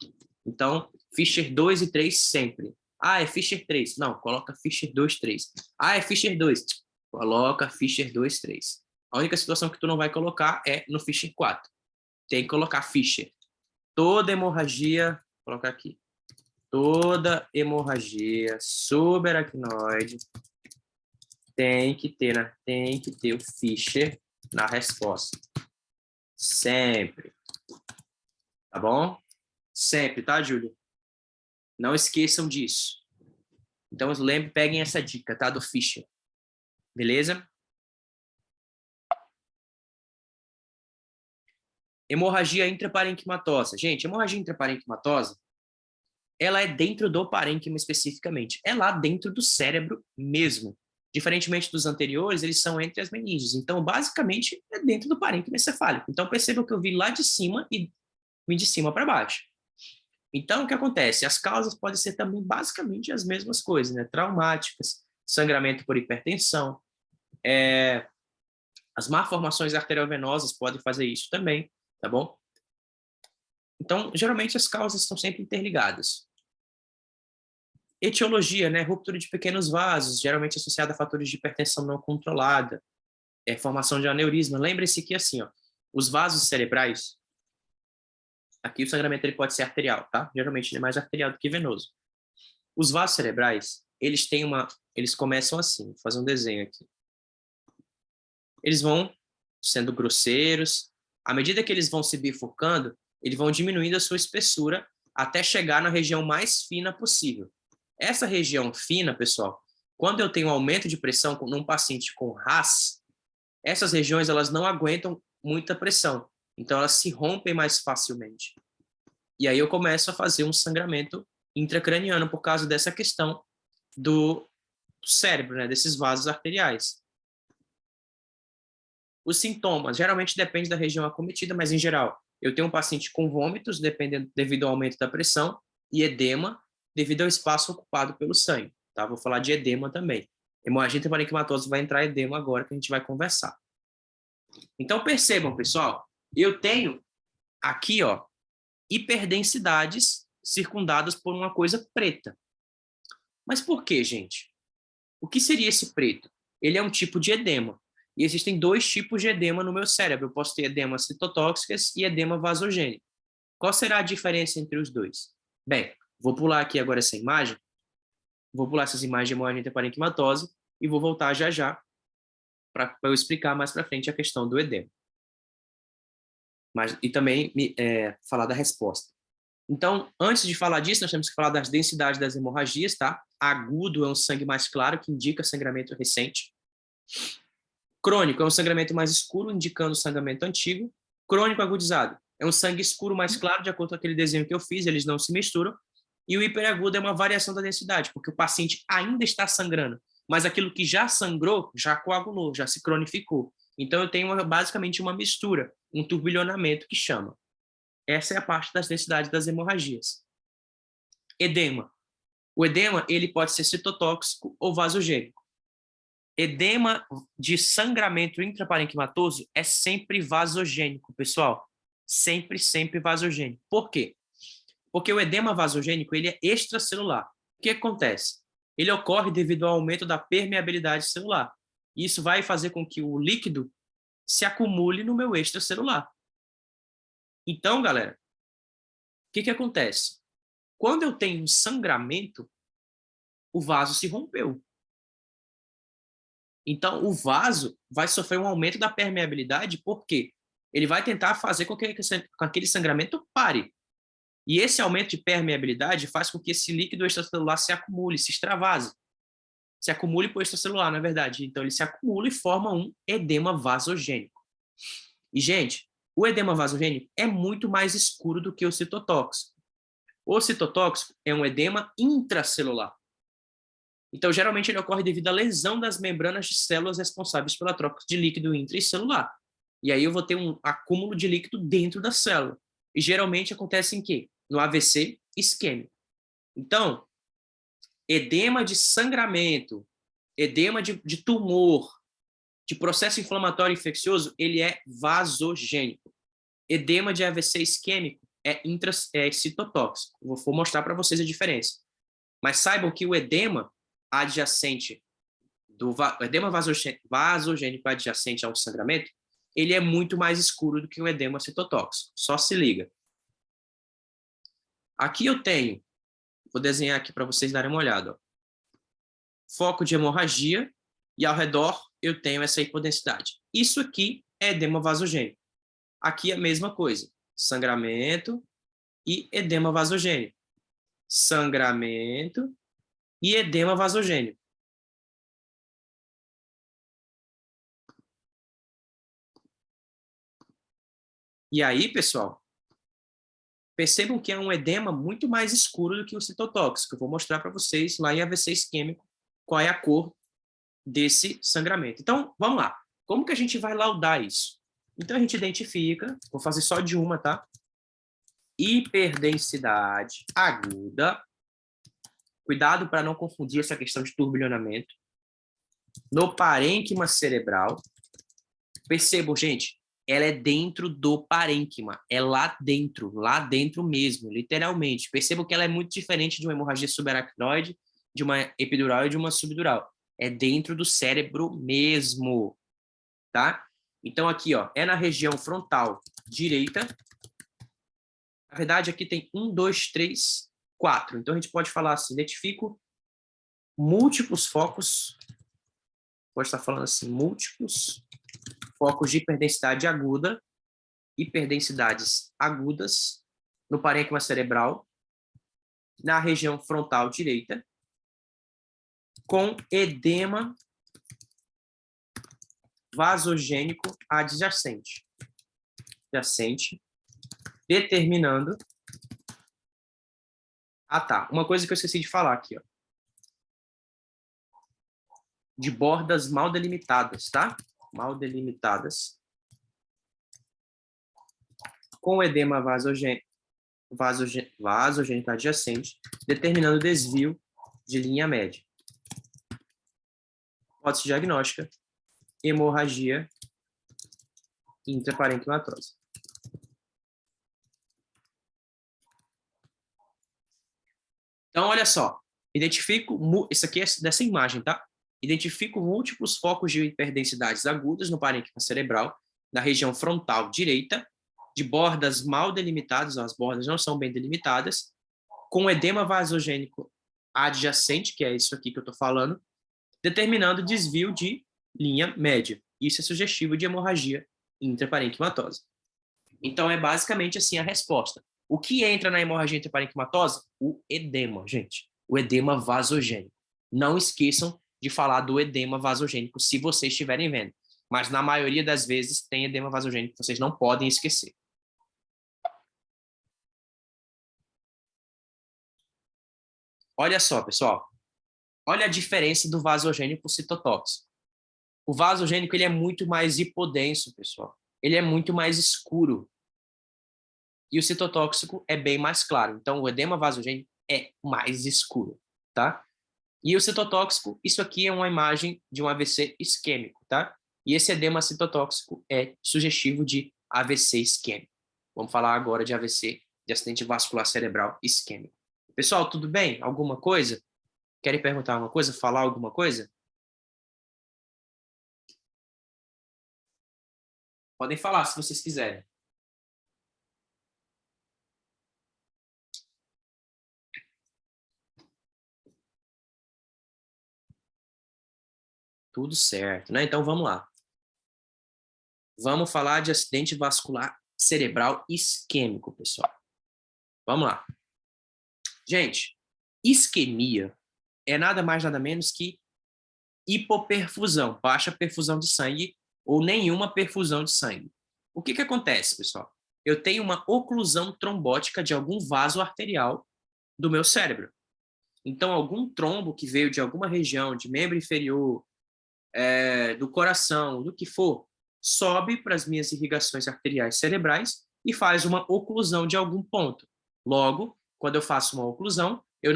Então, Fischer 2 e 3 sempre. Ah, é Fischer 3. Não, coloca Fischer 2, 3. Ah, é Fischer 2. Coloca Fischer 2, 3. A única situação que tu não vai colocar é no Fischer 4. Tem que colocar Fischer. Toda hemorragia, vou colocar aqui. Toda hemorragia subaracnoide tem que ter o Fischer na resposta. Sempre. Tá bom? Sempre, tá, Júlio? Não esqueçam disso. Então, lembrem, peguem essa dica, tá? Do Fischer. Beleza? Hemorragia intraparenquimatosa. Gente, hemorragia intraparenquimatosa, ela é dentro do parênquima especificamente. É lá dentro do cérebro mesmo. Diferentemente dos anteriores, eles são entre as meninges. Então, basicamente, é dentro do parênquima encefálico. Então, percebam que eu vi lá de cima e vim de cima para baixo. Então, o que acontece? As causas podem ser também basicamente as mesmas coisas, né? Traumáticas, sangramento por hipertensão, as malformações arteriovenosas podem fazer isso também, tá bom? Então, geralmente as causas estão sempre interligadas. Etiologia, né? Ruptura de pequenos vasos, geralmente associada a fatores de hipertensão não controlada, formação de aneurisma. Lembre-se que, assim, ó, os vasos cerebrais, aqui o sangramento ele pode ser arterial, tá? Geralmente ele é mais arterial do que venoso. Os vasos cerebrais, eles começam assim, vou fazer um desenho aqui. Eles vão sendo grosseiros, à medida que eles vão se bifurcando, eles vão diminuindo a sua espessura até chegar na região mais fina possível. Essa região fina, pessoal, quando eu tenho um aumento de pressão num paciente com RAS, essas regiões elas não aguentam muita pressão, então elas se rompem mais facilmente. E aí eu começo a fazer um sangramento intracraniano por causa dessa questão do cérebro, né, desses vasos arteriais. Os sintomas, geralmente depende da região acometida, mas em geral, eu tenho um paciente com vômitos, devido ao aumento da pressão, e edema, devido ao espaço ocupado pelo sangue. Tá? Vou falar de edema também. Hemorragia intraparenquimatosa vai entrar edema agora, que a gente vai conversar. Então, percebam, pessoal, eu tenho aqui, ó, hiperdensidades circundadas por uma coisa preta. Mas por quê, gente? O que seria esse preto? Ele é um tipo de edema. E existem dois tipos de edema no meu cérebro. Eu posso ter edema citotóxicas e edema vasogênico. Qual será a diferença entre os dois? Bem, vou pular aqui agora essa imagem. Vou pular essas imagens de hemorragia intraparenquimatose e vou voltar já já para eu explicar mais para frente a questão do edema. E também falar da resposta. Então, antes de falar disso, nós temos que falar das densidades das hemorragias, tá? Agudo é um sangue mais claro, que indica sangramento recente. Crônico é um sangramento mais escuro, indicando sangramento antigo. Crônico agudizado é um sangue escuro mais claro, de acordo com aquele desenho que eu fiz, eles não se misturam. E o hiperagudo é uma variação da densidade, porque o paciente ainda está sangrando, mas aquilo que já sangrou, já coagulou, já se cronificou. Então, eu tenho basicamente uma mistura, um turbilhonamento que chama. Essa é a parte das densidades das hemorragias. Edema. O edema ele pode ser citotóxico ou vasogênico. Edema de sangramento intraparenquimatoso é sempre vasogênico, pessoal. Sempre, sempre vasogênico. Por quê? Porque o edema vasogênico ele é extracelular. O que acontece? Ele ocorre devido ao aumento da permeabilidade celular. Isso vai fazer com que o líquido se acumule no meu extracelular. Então, galera, o que acontece? Quando eu tenho um sangramento, o vaso se rompeu. Então, o vaso vai sofrer um aumento da permeabilidade, porque ele vai tentar fazer com que aquele sangramento pare. E esse aumento de permeabilidade faz com que esse líquido extracelular se acumule, se extravase. Se acumule por extracelular, na verdade. Então, ele se acumula e forma um edema vasogênico. E, gente, o edema vasogênico é muito mais escuro do que o citotóxico. O citotóxico é um edema intracelular. Então, geralmente, ele ocorre devido à lesão das membranas de células responsáveis pela troca de líquido intracelular. E aí eu vou ter um acúmulo de líquido dentro da célula. E geralmente acontece em quê? No AVC isquêmico. Então, edema de sangramento, edema de tumor, de processo inflamatório infeccioso, ele é vasogênico. Edema de AVC isquêmico é citotóxico. Vou mostrar para vocês a diferença. Mas saibam que o edema adjacente, o edema vasogênico adjacente ao sangramento, ele é muito mais escuro do que o edema citotóxico. Só se liga. Aqui eu tenho, vou desenhar aqui para vocês darem uma olhada. Ó. Foco de hemorragia e ao redor eu tenho essa hipodensidade. Isso aqui é edema vasogênico. Aqui é a mesma coisa. Sangramento e edema vasogênico. Sangramento e edema vasogênico. E aí, pessoal, percebam que é um edema muito mais escuro do que o citotóxico. Eu vou mostrar para vocês lá em AVC isquêmico qual é a cor desse sangramento. Então, vamos lá. Como que a gente vai laudar isso? Então, a gente identifica, vou fazer só de uma, tá? Hiperdensidade aguda. Cuidado para não confundir essa questão de turbilhonamento. No parênquima cerebral. Percebam, gente, ela é dentro do parênquima. É lá dentro mesmo, literalmente. Percebam que ela é muito diferente de uma hemorragia subaracnoide, de uma epidural e de uma subdural. É dentro do cérebro mesmo, tá? Então, aqui, ó, é na região frontal direita. Na verdade, aqui tem 1, 2, 3, 4. Então, a gente pode falar assim, identifico múltiplos focos, pode estar falando assim, múltiplos focos de hiperdensidade aguda, hiperdensidades agudas, no parênquima cerebral, na região frontal direita, com edema vasogênico adjacente. Determinando... Ah, tá. Uma coisa que eu esqueci de falar aqui, ó. De bordas mal delimitadas, tá? Mal delimitadas. Com edema vasogênico adjacente, determinando desvio de linha média. Hipótese diagnóstica, hemorragia intraparenquimatosa. Então, olha só, identifico, isso aqui é dessa imagem, tá? Identifico múltiplos focos de hiperdensidades agudas no parênquima cerebral, na região frontal direita, de bordas mal delimitadas, ó, as bordas não são bem delimitadas, com edema vasogênico adjacente, que é isso aqui que eu estou falando, determinando desvio de linha média. Isso é sugestivo de hemorragia intraparenquimatosa. Então, é basicamente assim a resposta. O que entra na hemorragia intraparenquimatosa? O edema, gente. O edema vasogênico. Não esqueçam de falar do edema vasogênico se vocês estiverem vendo. Mas, na maioria das vezes, tem edema vasogênico que vocês não podem esquecer. Olha só, pessoal. Olha a diferença do vasogênico para o citotóxico. O vasogênico ele é muito mais hipodenso, pessoal. Ele é muito mais escuro. E o citotóxico é bem mais claro. Então, o edema vasogênico é mais escuro, tá? E o citotóxico, isso aqui é uma imagem de um AVC isquêmico, tá? E esse edema citotóxico é sugestivo de AVC isquêmico. Vamos falar agora de AVC, de acidente vascular cerebral isquêmico. Pessoal, tudo bem? Alguma coisa? Querem perguntar alguma coisa? Falar alguma coisa? Podem falar, se vocês quiserem. Tudo certo, né? Então, vamos lá. Vamos falar de acidente vascular cerebral isquêmico, pessoal. Vamos lá. Gente, isquemia é nada mais, nada menos que hipoperfusão, baixa perfusão de sangue ou nenhuma perfusão de sangue. O que acontece, pessoal? Eu tenho uma oclusão trombótica de algum vaso arterial do meu cérebro. Então, algum trombo que veio de alguma região, de membro inferior, do coração, do que for, sobe para as minhas irrigações arteriais cerebrais e faz uma oclusão de algum ponto. Logo, quando eu faço uma oclusão, eu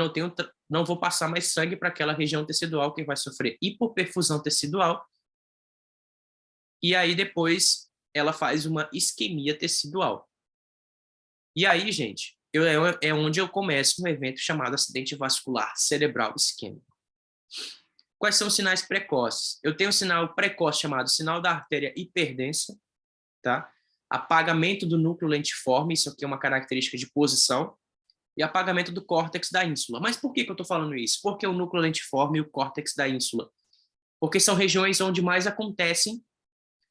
não vou passar mais sangue para aquela região tecidual que vai sofrer hipoperfusão tecidual. E aí depois ela faz uma isquemia tecidual. E aí, gente, é onde eu começo um evento chamado acidente vascular cerebral isquêmico. Quais são os sinais precoces? Eu tenho um sinal precoce chamado sinal da artéria hiperdensa, tá? Apagamento do núcleo lentiforme, isso aqui é uma característica de posição, e apagamento do córtex da ínsula. Mas por que eu estou falando isso? Porque o núcleo lentiforme e o córtex da ínsula? Porque são regiões onde mais acontecem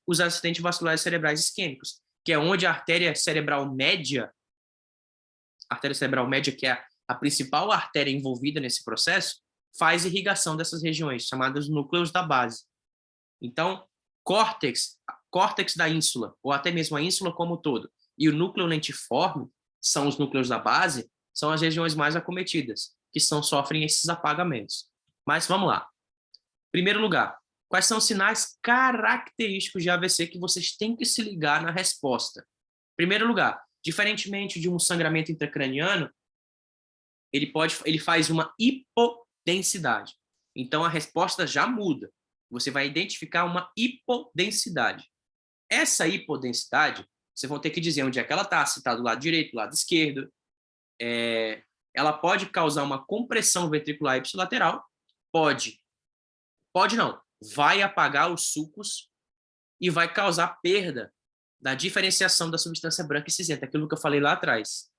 os acidentes vasculares cerebrais isquêmicos, que é onde a artéria cerebral média, que é a principal artéria envolvida nesse processo, faz irrigação dessas regiões, chamadas núcleos da base. Então, córtex da ínsula, ou até mesmo a ínsula como um todo, e o núcleo lentiforme, são os núcleos da base, são as regiões mais acometidas, que sofrem esses apagamentos. Mas vamos lá. Primeiro lugar, Quais são os sinais característicos de AVC que vocês têm que se ligar na resposta? Em primeiro lugar, diferentemente de um sangramento intracraniano, ele faz uma hipodensidade. Então, a resposta já muda. Você vai identificar uma hipodensidade. Essa hipodensidade, vocês vão ter que dizer onde é que ela está, se está do lado direito, do lado esquerdo. Ela pode causar uma compressão ventricular ipsilateral, pode não, vai apagar os sulcos e vai causar perda da diferenciação da substância branca e cinzenta, aquilo que eu falei lá atrás.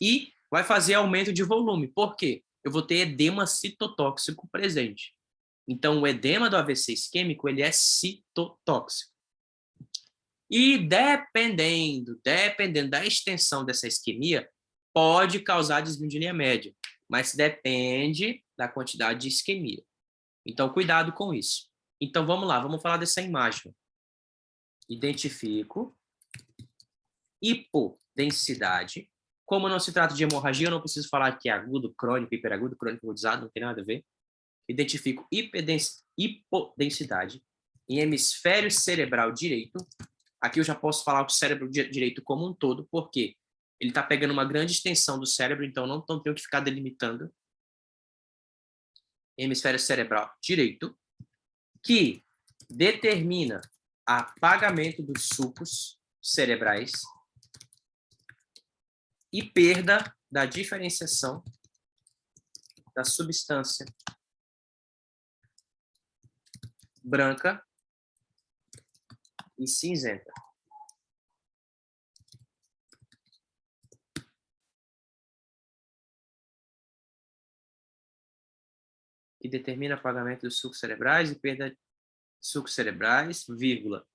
E vai fazer aumento de volume. Por quê? Eu vou ter edema citotóxico presente. Então, o edema do AVC isquêmico, ele é citotóxico. E dependendo da extensão dessa isquemia, pode causar desvio de linha média, mas depende da quantidade de isquemia. Então, cuidado com isso. Então, vamos lá, vamos falar dessa imagem. Identifico hipodensidade. Como não se trata de hemorragia, eu não preciso falar que é agudo, crônico, hiperagudo, crônico agudizado, não tem nada a ver. Identifico hipodensidade em hemisfério cerebral direito. Aqui eu já posso falar o cérebro direito como um todo, porque ele está pegando uma grande extensão do cérebro, então não tenho que ficar delimitando. Hemisfério cerebral direito, que determina apagamento dos sulcos cerebrais e perda da diferenciação da substância branca e cinzenta. Que determina apagamento dos sulcos cerebrais e perda de sulcos cerebrais, vírgula,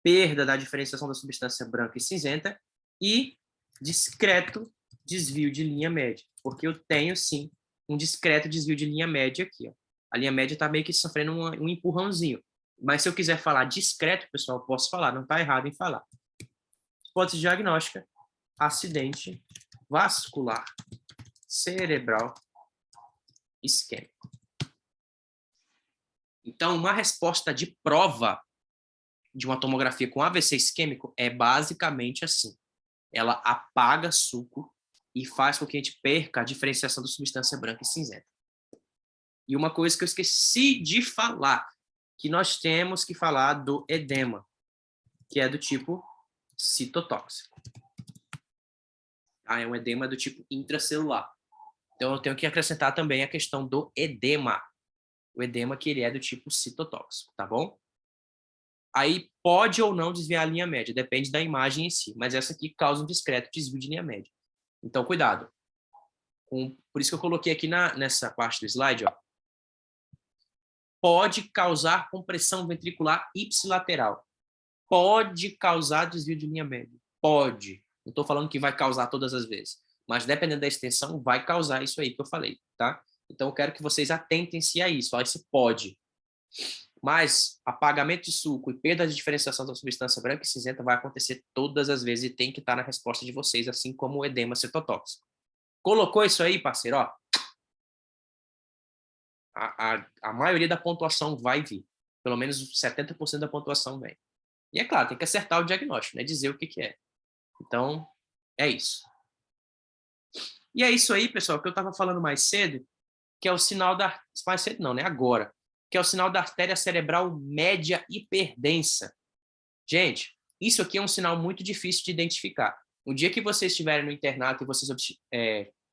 perda da diferenciação da substância branca e cinzenta e discreto desvio de linha média, porque eu tenho, sim, um discreto desvio de linha média aqui. Ó. A linha média está meio que sofrendo um empurrãozinho. Mas se eu quiser falar discreto, pessoal, eu posso falar, não está errado em falar. Hipótese diagnóstica, acidente vascular cerebral isquêmico. Então, uma resposta de prova de uma tomografia com AVC isquêmico é basicamente assim. Ela apaga suco e faz com que a gente perca a diferenciação da substância branca e cinzenta. E uma coisa que eu esqueci de falar, que nós temos que falar do edema, que é do tipo citotóxico. É um edema do tipo intracelular. Então, eu tenho que acrescentar também a questão do edema. O edema que ele é do tipo citotóxico, tá bom? Aí pode ou não desviar a linha média, depende da imagem em si, mas essa aqui causa um discreto desvio de linha média. Então, cuidado. Por isso que eu coloquei aqui nessa parte do slide, ó. Pode causar compressão ventricular ipsilateral. Pode causar desvio de linha média. Pode. Não estou falando que vai causar todas as vezes, mas dependendo da extensão, vai causar isso aí que eu falei, tá? Então, eu quero que vocês atentem-se a isso, a esse pode. Mas apagamento de suco e perda de diferenciação da substância branca e cinzenta vai acontecer todas as vezes e tem que estar na resposta de vocês, assim como o edema citotóxico. Colocou isso aí, parceiro? Ó, a maioria da pontuação vai vir. Pelo menos 70% da pontuação vem. E é claro, tem que acertar o diagnóstico, né? Dizer o que é. Então, é isso. E é isso aí, pessoal, que eu estava falando mais cedo, que é o sinal da... Mais cedo não, né? Agora. Que é o sinal da artéria cerebral média hiperdensa. Gente, isso aqui é um sinal muito difícil de identificar. Um dia que vocês estiverem no internato e vocês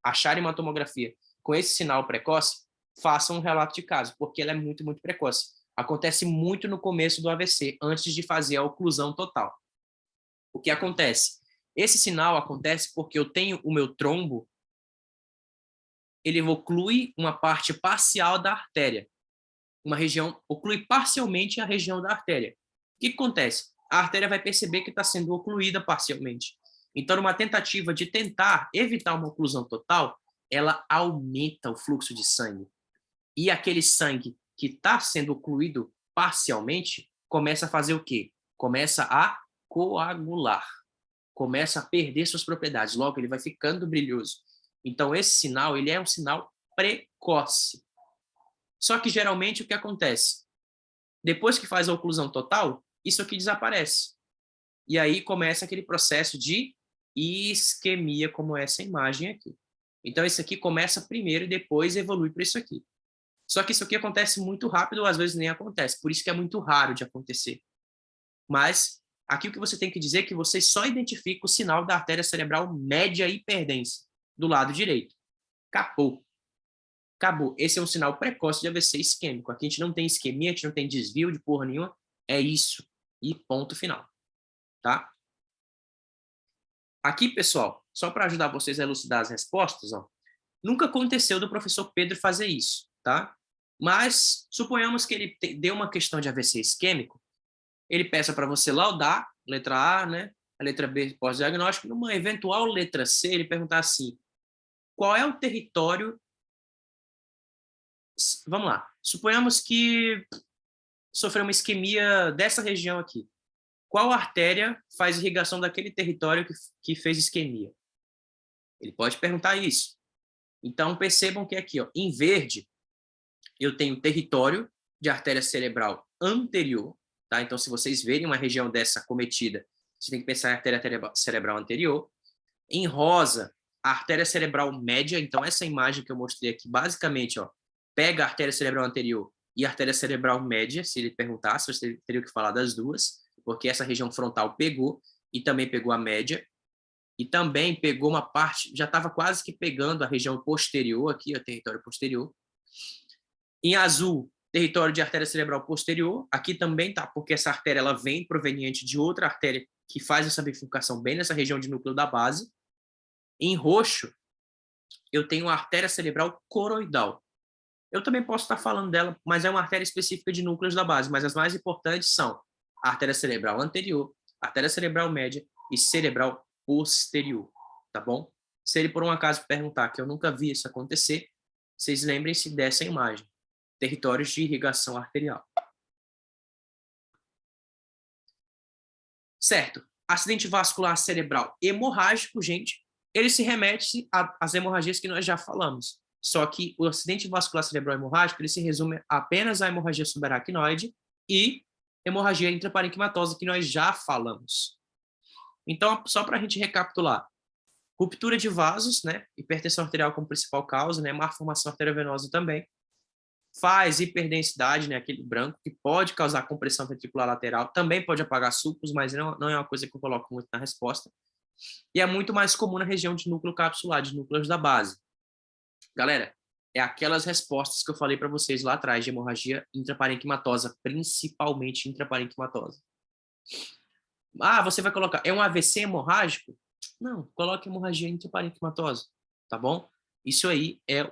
acharem uma tomografia com esse sinal precoce, façam um relato de caso, porque ela é muito, muito precoce. Acontece muito no começo do AVC, antes de fazer a oclusão total. O que acontece? Esse sinal acontece porque eu tenho o meu trombo, ele oclui uma parte parcial da artéria. Uma região, oclui parcialmente a região da artéria. O que acontece? A artéria vai perceber que está sendo ocluída parcialmente. Então, numa tentativa de tentar evitar uma oclusão total, ela aumenta o fluxo de sangue. E aquele sangue que está sendo ocluído parcialmente começa a fazer o quê? Começa a coagular. Começa a perder suas propriedades. Logo, ele vai ficando brilhoso. Então, esse sinal, ele é um sinal precoce. Só que, geralmente, o que acontece? Depois que faz a oclusão total, isso aqui desaparece. E aí começa aquele processo de isquemia, como essa imagem aqui. Então, isso aqui começa primeiro e depois evolui para isso aqui. Só que isso aqui acontece muito rápido, ou às vezes nem acontece. Por isso que é muito raro de acontecer. Mas aqui o que você tem que dizer é que você só identifica o sinal da artéria cerebral média hiperdensa, do lado direito. Acabou. Acabou. Esse é um sinal precoce de AVC isquêmico. Aqui a gente não tem isquemia, a gente não tem desvio de porra nenhuma. É isso. E ponto final. Tá? Aqui, pessoal, só para ajudar vocês a elucidar as respostas, ó, nunca aconteceu do professor Pedro fazer isso, tá? Mas suponhamos que ele deu uma questão de AVC isquêmico, ele peça para você laudar, letra A, né? A letra B, pós-diagnóstico, numa eventual letra C, ele perguntar assim, qual é o território... Vamos lá, suponhamos que sofreu uma isquemia dessa região aqui. Qual artéria faz irrigação daquele território que fez isquemia? Ele pode perguntar isso. Então, percebam que aqui, ó, em verde, eu tenho território de artéria cerebral anterior, tá? Então, se vocês verem uma região dessa cometida, você tem que pensar em artéria cerebral anterior. Em rosa, a artéria cerebral média. Então, essa imagem que eu mostrei aqui, basicamente, ó, pega a artéria cerebral anterior e a artéria cerebral média, se ele perguntasse, você teria que falar das duas, porque essa região frontal pegou e também pegou a média. E também pegou uma parte, já estava quase que pegando a região posterior aqui, o território posterior. Em azul, território de artéria cerebral posterior. Aqui também tá, porque essa artéria ela vem proveniente de outra artéria que faz essa bifurcação bem nessa região de núcleo da base. Em roxo, eu tenho a artéria cerebral coroidal. Eu também posso estar falando dela, mas é uma artéria específica de núcleos da base, mas as mais importantes são a artéria cerebral anterior, artéria cerebral média e cerebral posterior, tá bom? Se ele por um acaso perguntar, que eu nunca vi isso acontecer, vocês lembrem-se dessa imagem, territórios de irrigação arterial. Certo, acidente vascular cerebral hemorrágico, gente, ele se remete às hemorragias que nós já falamos, só que o acidente vascular cerebral hemorrágico, ele se resume apenas à hemorragia subaracnoide e hemorragia intraparenquimatosa, que nós já falamos. Então, só para a gente recapitular, ruptura de vasos, né? Hipertensão arterial como principal causa, né? Má formação arteriovenosa também. Faz hiperdensidade, né? Aquele branco, que pode causar compressão ventricular lateral. Também pode apagar sulcos, mas não é uma coisa que eu coloco muito na resposta. E é muito mais comum na região de núcleo capsular, de núcleos da base. Galera, é aquelas respostas que eu falei para vocês lá atrás, de hemorragia intraparenquimatosa, principalmente intraparenquimatosa. Ah, você vai colocar, é um AVC hemorrágico? Não, coloque hemorragia intraparenquimatosa, tá bom? Isso aí é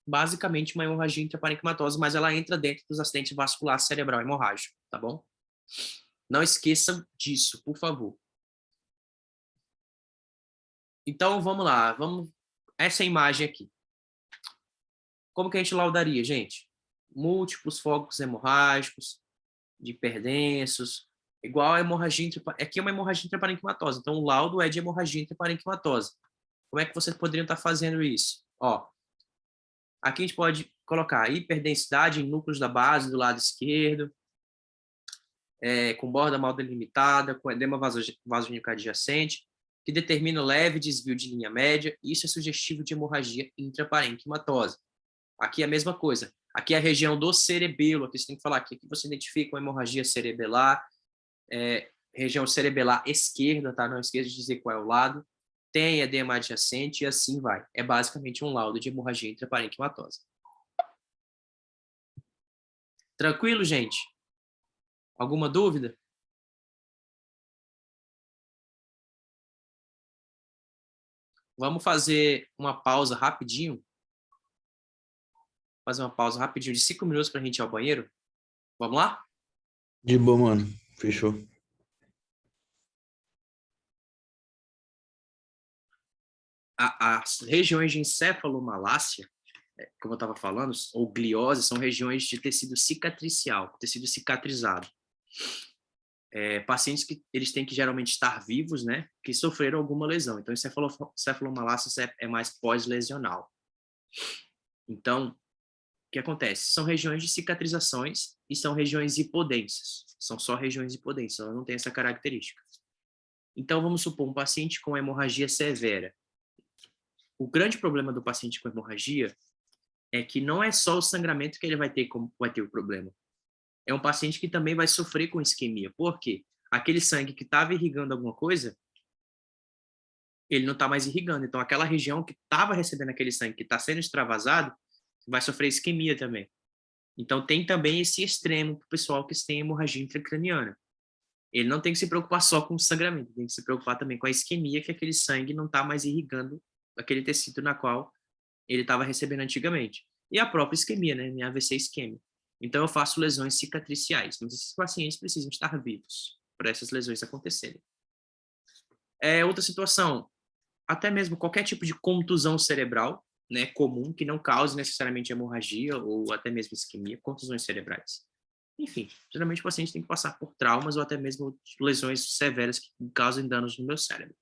basicamente uma hemorragia intraparenquimatosa, mas ela entra dentro dos acidentes vasculares cerebral hemorrágico, tá bom? Não esqueçam disso, por favor. Então, vamos lá, essa imagem aqui. Como que a gente laudaria, gente? Múltiplos focos hemorrágicos, de hiperdensos, igual a hemorragia, aqui é uma hemorragia intraparenquimatosa, então o laudo é de hemorragia intraparenquimatosa. Como é que vocês poderiam estar fazendo isso? Ó, aqui a gente pode colocar hiperdensidade em núcleos da base do lado esquerdo, com borda mal delimitada, com edema vasogênico adjacente, que determina leve desvio de linha média, isso é sugestivo de hemorragia intraparenquimatosa. Aqui é a mesma coisa. Aqui é a região do cerebelo, aqui você tem que falar aqui você identifica uma hemorragia cerebelar, região cerebelar esquerda, tá? Não esqueça de dizer qual é o lado. Tem edema adjacente e assim vai. É basicamente um laudo de hemorragia intraparenquimatosa. Tranquilo, gente? Alguma dúvida? Vamos fazer uma pausa rapidinho. Fazer uma pausa rapidinho de 5 minutos para a gente ir ao banheiro. Vamos lá? De boa, mano. Fechou. As regiões de encefalomalácia, como eu estava falando, ou gliose, são regiões de tecido cicatricial, tecido cicatrizado. Pacientes que eles têm que geralmente estar vivos, né, que sofreram alguma lesão. Então, encefalomalácia é mais pós-lesional. Então, que acontece? São regiões de cicatrizações e são regiões hipodensas. São só regiões hipodensas, ela não tem essa característica. Então, vamos supor um paciente com hemorragia severa. O grande problema do paciente com hemorragia é que não é só o sangramento que ele vai ter o problema. É um paciente que também vai sofrer com isquemia. Por quê? Aquele sangue que estava irrigando alguma coisa, ele não está mais irrigando. Então, aquela região que estava recebendo aquele sangue, que está sendo extravasado, vai sofrer isquemia também. Então, tem também esse extremo para o pessoal que tem hemorragia intracraniana. Ele não tem que se preocupar só com o sangramento, tem que se preocupar também com a isquemia, que aquele sangue não está mais irrigando aquele tecido na qual ele estava recebendo antigamente. E a própria isquemia, né? Minha AVC isquêmica. Então, eu faço lesões cicatriciais, mas esses pacientes precisam estar vivos para essas lesões acontecerem. Outra situação, até mesmo qualquer tipo de contusão cerebral, né, comum, que não cause necessariamente hemorragia ou até mesmo isquemia, contusões cerebrais. Enfim, geralmente o paciente tem que passar por traumas ou até mesmo lesões severas que causem danos no meu cérebro.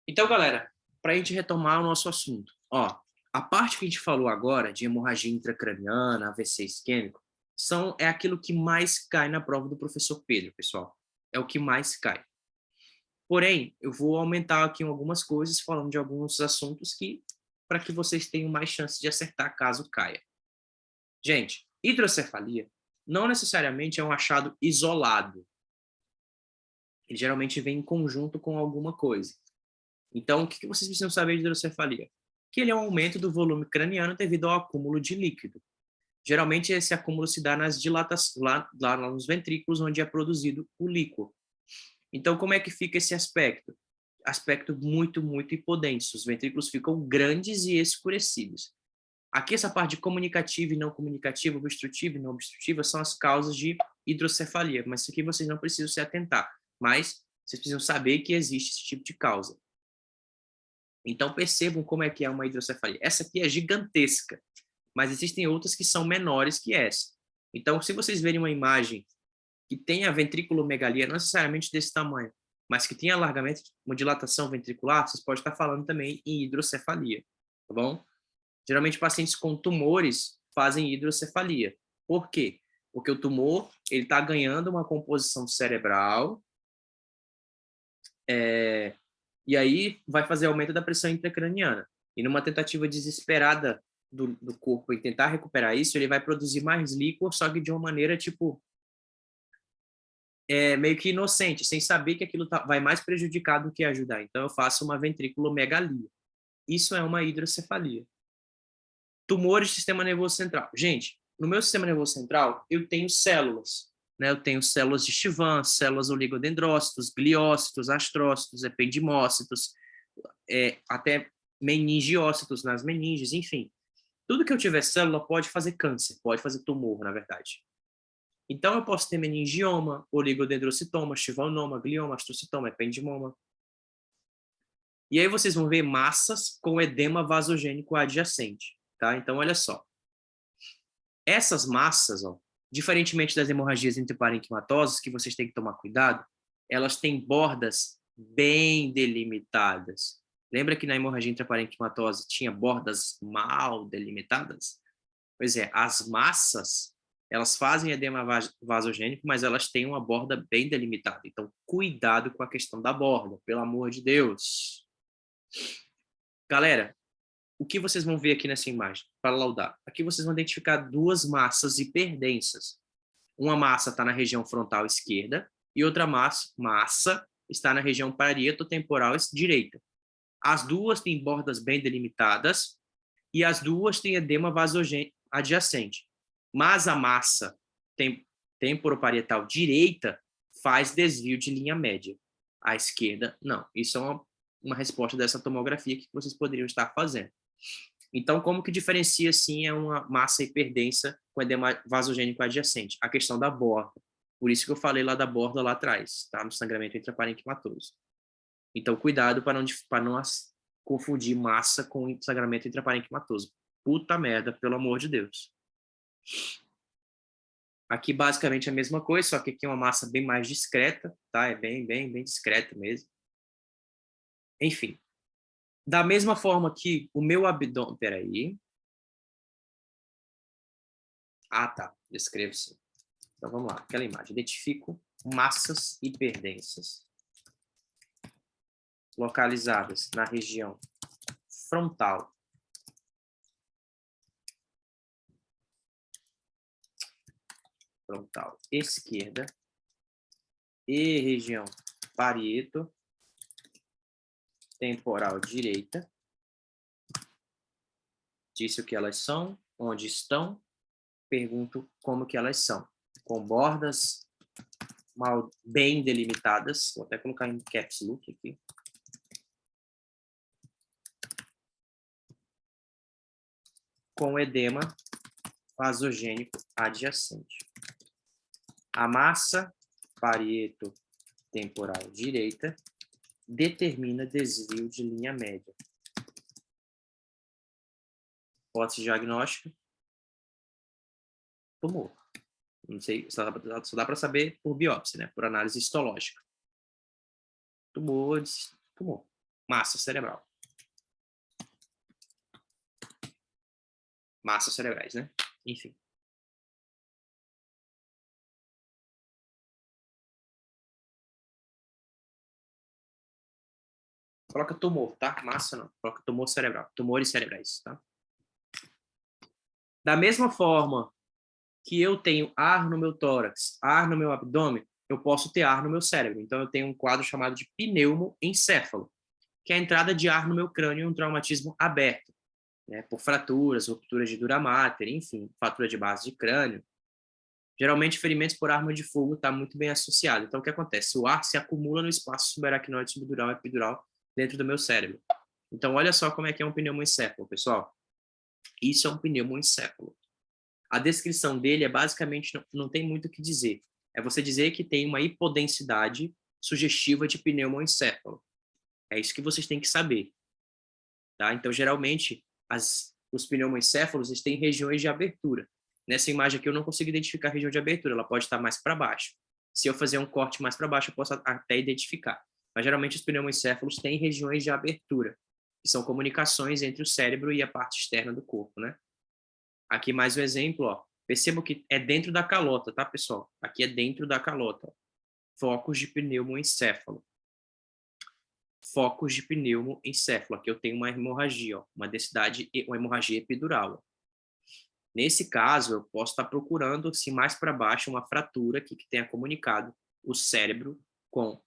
Então, galera, para a gente retomar o nosso assunto, ó, a parte que a gente falou agora de hemorragia intracraniana, AVC isquêmico, é aquilo que mais cai na prova do professor Pedro, pessoal. É o que mais cai. Porém, eu vou aumentar aqui algumas coisas, falando de alguns assuntos para que vocês tenham mais chance de acertar caso caia. Gente, hidrocefalia não necessariamente é um achado isolado. Ele geralmente vem em conjunto com alguma coisa. Então, o que vocês precisam saber de hidrocefalia? Que ele é um aumento do volume craniano devido ao acúmulo de líquido. Geralmente, esse acúmulo se dá nas dilatações, lá nos ventrículos, onde é produzido o líquido. Então, como é que fica esse aspecto? Aspecto muito, muito hipodenso. Os ventrículos ficam grandes e escurecidos. Aqui, essa parte de comunicativa e não comunicativa, obstrutiva e não obstrutiva, são as causas de hidrocefalia. Mas isso aqui vocês não precisam se atentar. Mas vocês precisam saber que existe esse tipo de causa. Então, percebam como é que é uma hidrocefalia. Essa aqui é gigantesca, mas existem outras que são menores que essa. Então, se vocês verem uma imagem que tem a ventriculomegalia, não necessariamente desse tamanho, mas que tem alargamento, uma dilatação ventricular, vocês podem estar falando também em hidrocefalia, tá bom? Geralmente, pacientes com tumores fazem hidrocefalia. Por quê? Porque o tumor ele está ganhando uma composição cerebral, e aí vai fazer aumento da pressão intracraniana. E numa tentativa desesperada do corpo em tentar recuperar isso, ele vai produzir mais líquor, só que de uma maneira, tipo, meio que inocente, sem saber que aquilo vai mais prejudicar do que ajudar. Então, eu faço uma ventriculomegalia. Isso é uma hidrocefalia. Tumores do sistema nervoso central. Gente, no meu sistema nervoso central, eu tenho células. Né? Eu tenho células de Schwann, células oligodendrócitos, gliócitos, astrócitos, ependimócitos, até meningiócitos nas meninges, enfim. Tudo que eu tiver célula pode fazer câncer, pode fazer tumor, na verdade. Então, eu posso ter meningioma, oligodendrocitoma, schwannoma, glioma, astrocitoma, ependimoma. E aí vocês vão ver massas com edema vasogênico adjacente, tá? Então, olha só. Essas massas, ó, diferentemente das hemorragias intraparenquimatosas, que vocês têm que tomar cuidado, elas têm bordas bem delimitadas. Lembra que na hemorragia intraparenquimatosa tinha bordas mal delimitadas? Pois é, as massas, elas fazem edema vasogênico, mas elas têm uma borda bem delimitada. Então, cuidado com a questão da borda, pelo amor de Deus. Galera, o que vocês vão ver aqui nessa imagem, para laudar? Aqui vocês vão identificar duas massas hiperdensas. Uma massa está na região frontal esquerda e outra massa está na região parieto-temporal direita. As duas têm bordas bem delimitadas e as duas têm edema vasogênico adjacente. Mas a massa temporoparietal direita faz desvio de linha média. A esquerda, não. Isso é uma resposta dessa tomografia que vocês poderiam estar fazendo. Então, como que diferencia, sim, uma massa hiperdensa com edema vasogênico adjacente? A questão da borda. Por isso que eu falei lá da borda lá atrás, tá? No sangramento intraparenquimatoso. Então, cuidado para não confundir massa com sangramento intraparenquimatoso. Puta merda, pelo amor de Deus. Aqui, basicamente, a mesma coisa, só que aqui é uma massa bem mais discreta, tá? É bem discreta mesmo. Enfim. Da mesma forma que o meu abdômen... Peraí. Ah, tá. Descrevo sim. Então, vamos lá. Aquela imagem. Identifico massas hiperdensas localizadas na região frontal esquerda e região parieto temporal direita. Disse o que elas são, onde estão, pergunto como que elas são. Com bordas bem delimitadas, vou até colocar em caps lock aqui. Com edema vasogênico adjacente. A massa parieto temporal direita determina desvio de linha média. Hipótese diagnóstica: tumor. Não sei, só dá para saber por biópsia, né? Por análise histológica. Tumor. Massa cerebral. Massas cerebrais, né? Enfim. Coloca tumor, tá? Massa não. Coloca tumor cerebral. Tumores cerebrais, tá? Da mesma forma que eu tenho ar no meu tórax, ar no meu abdômen, eu posso ter ar no meu cérebro. Então, eu tenho um quadro chamado de pneumoencéfalo, que é a entrada de ar no meu crânio em um traumatismo aberto, né? Por fraturas, rupturas de dura mater, enfim, fratura de base de crânio. Geralmente, ferimentos por arma de fogo está muito bem associado. Então, o que acontece? O ar se acumula no espaço subaracnoide, subdural e epidural dentro do meu cérebro. Então, olha só como é que é um pneumoencéfalo, pessoal. Isso é um pneumoencéfalo. A descrição dele é basicamente, não tem muito o que dizer. É você dizer que tem uma hipodensidade sugestiva de pneumoencéfalo. É isso que vocês têm que saber. Tá? Então, geralmente, os pneumoencéfalos têm regiões de abertura. Nessa imagem aqui, eu não consigo identificar a região de abertura, ela pode estar mais para baixo. Se eu fazer um corte mais para baixo, eu posso até identificar. Mas, geralmente, os pneumoencéfalos têm regiões de abertura, que são comunicações entre o cérebro e a parte externa do corpo, né? Aqui mais um exemplo, ó. Percebam que é dentro da calota, tá, pessoal? Aqui é dentro da calota. Ó. Focos de pneumoencéfalo. Focos de pneumoencéfalo. Aqui eu tenho uma hemorragia, ó, uma hemorragia epidural. Ó. Nesse caso, eu posso estar procurando, se mais para baixo, uma fratura aqui que tenha comunicado o cérebro com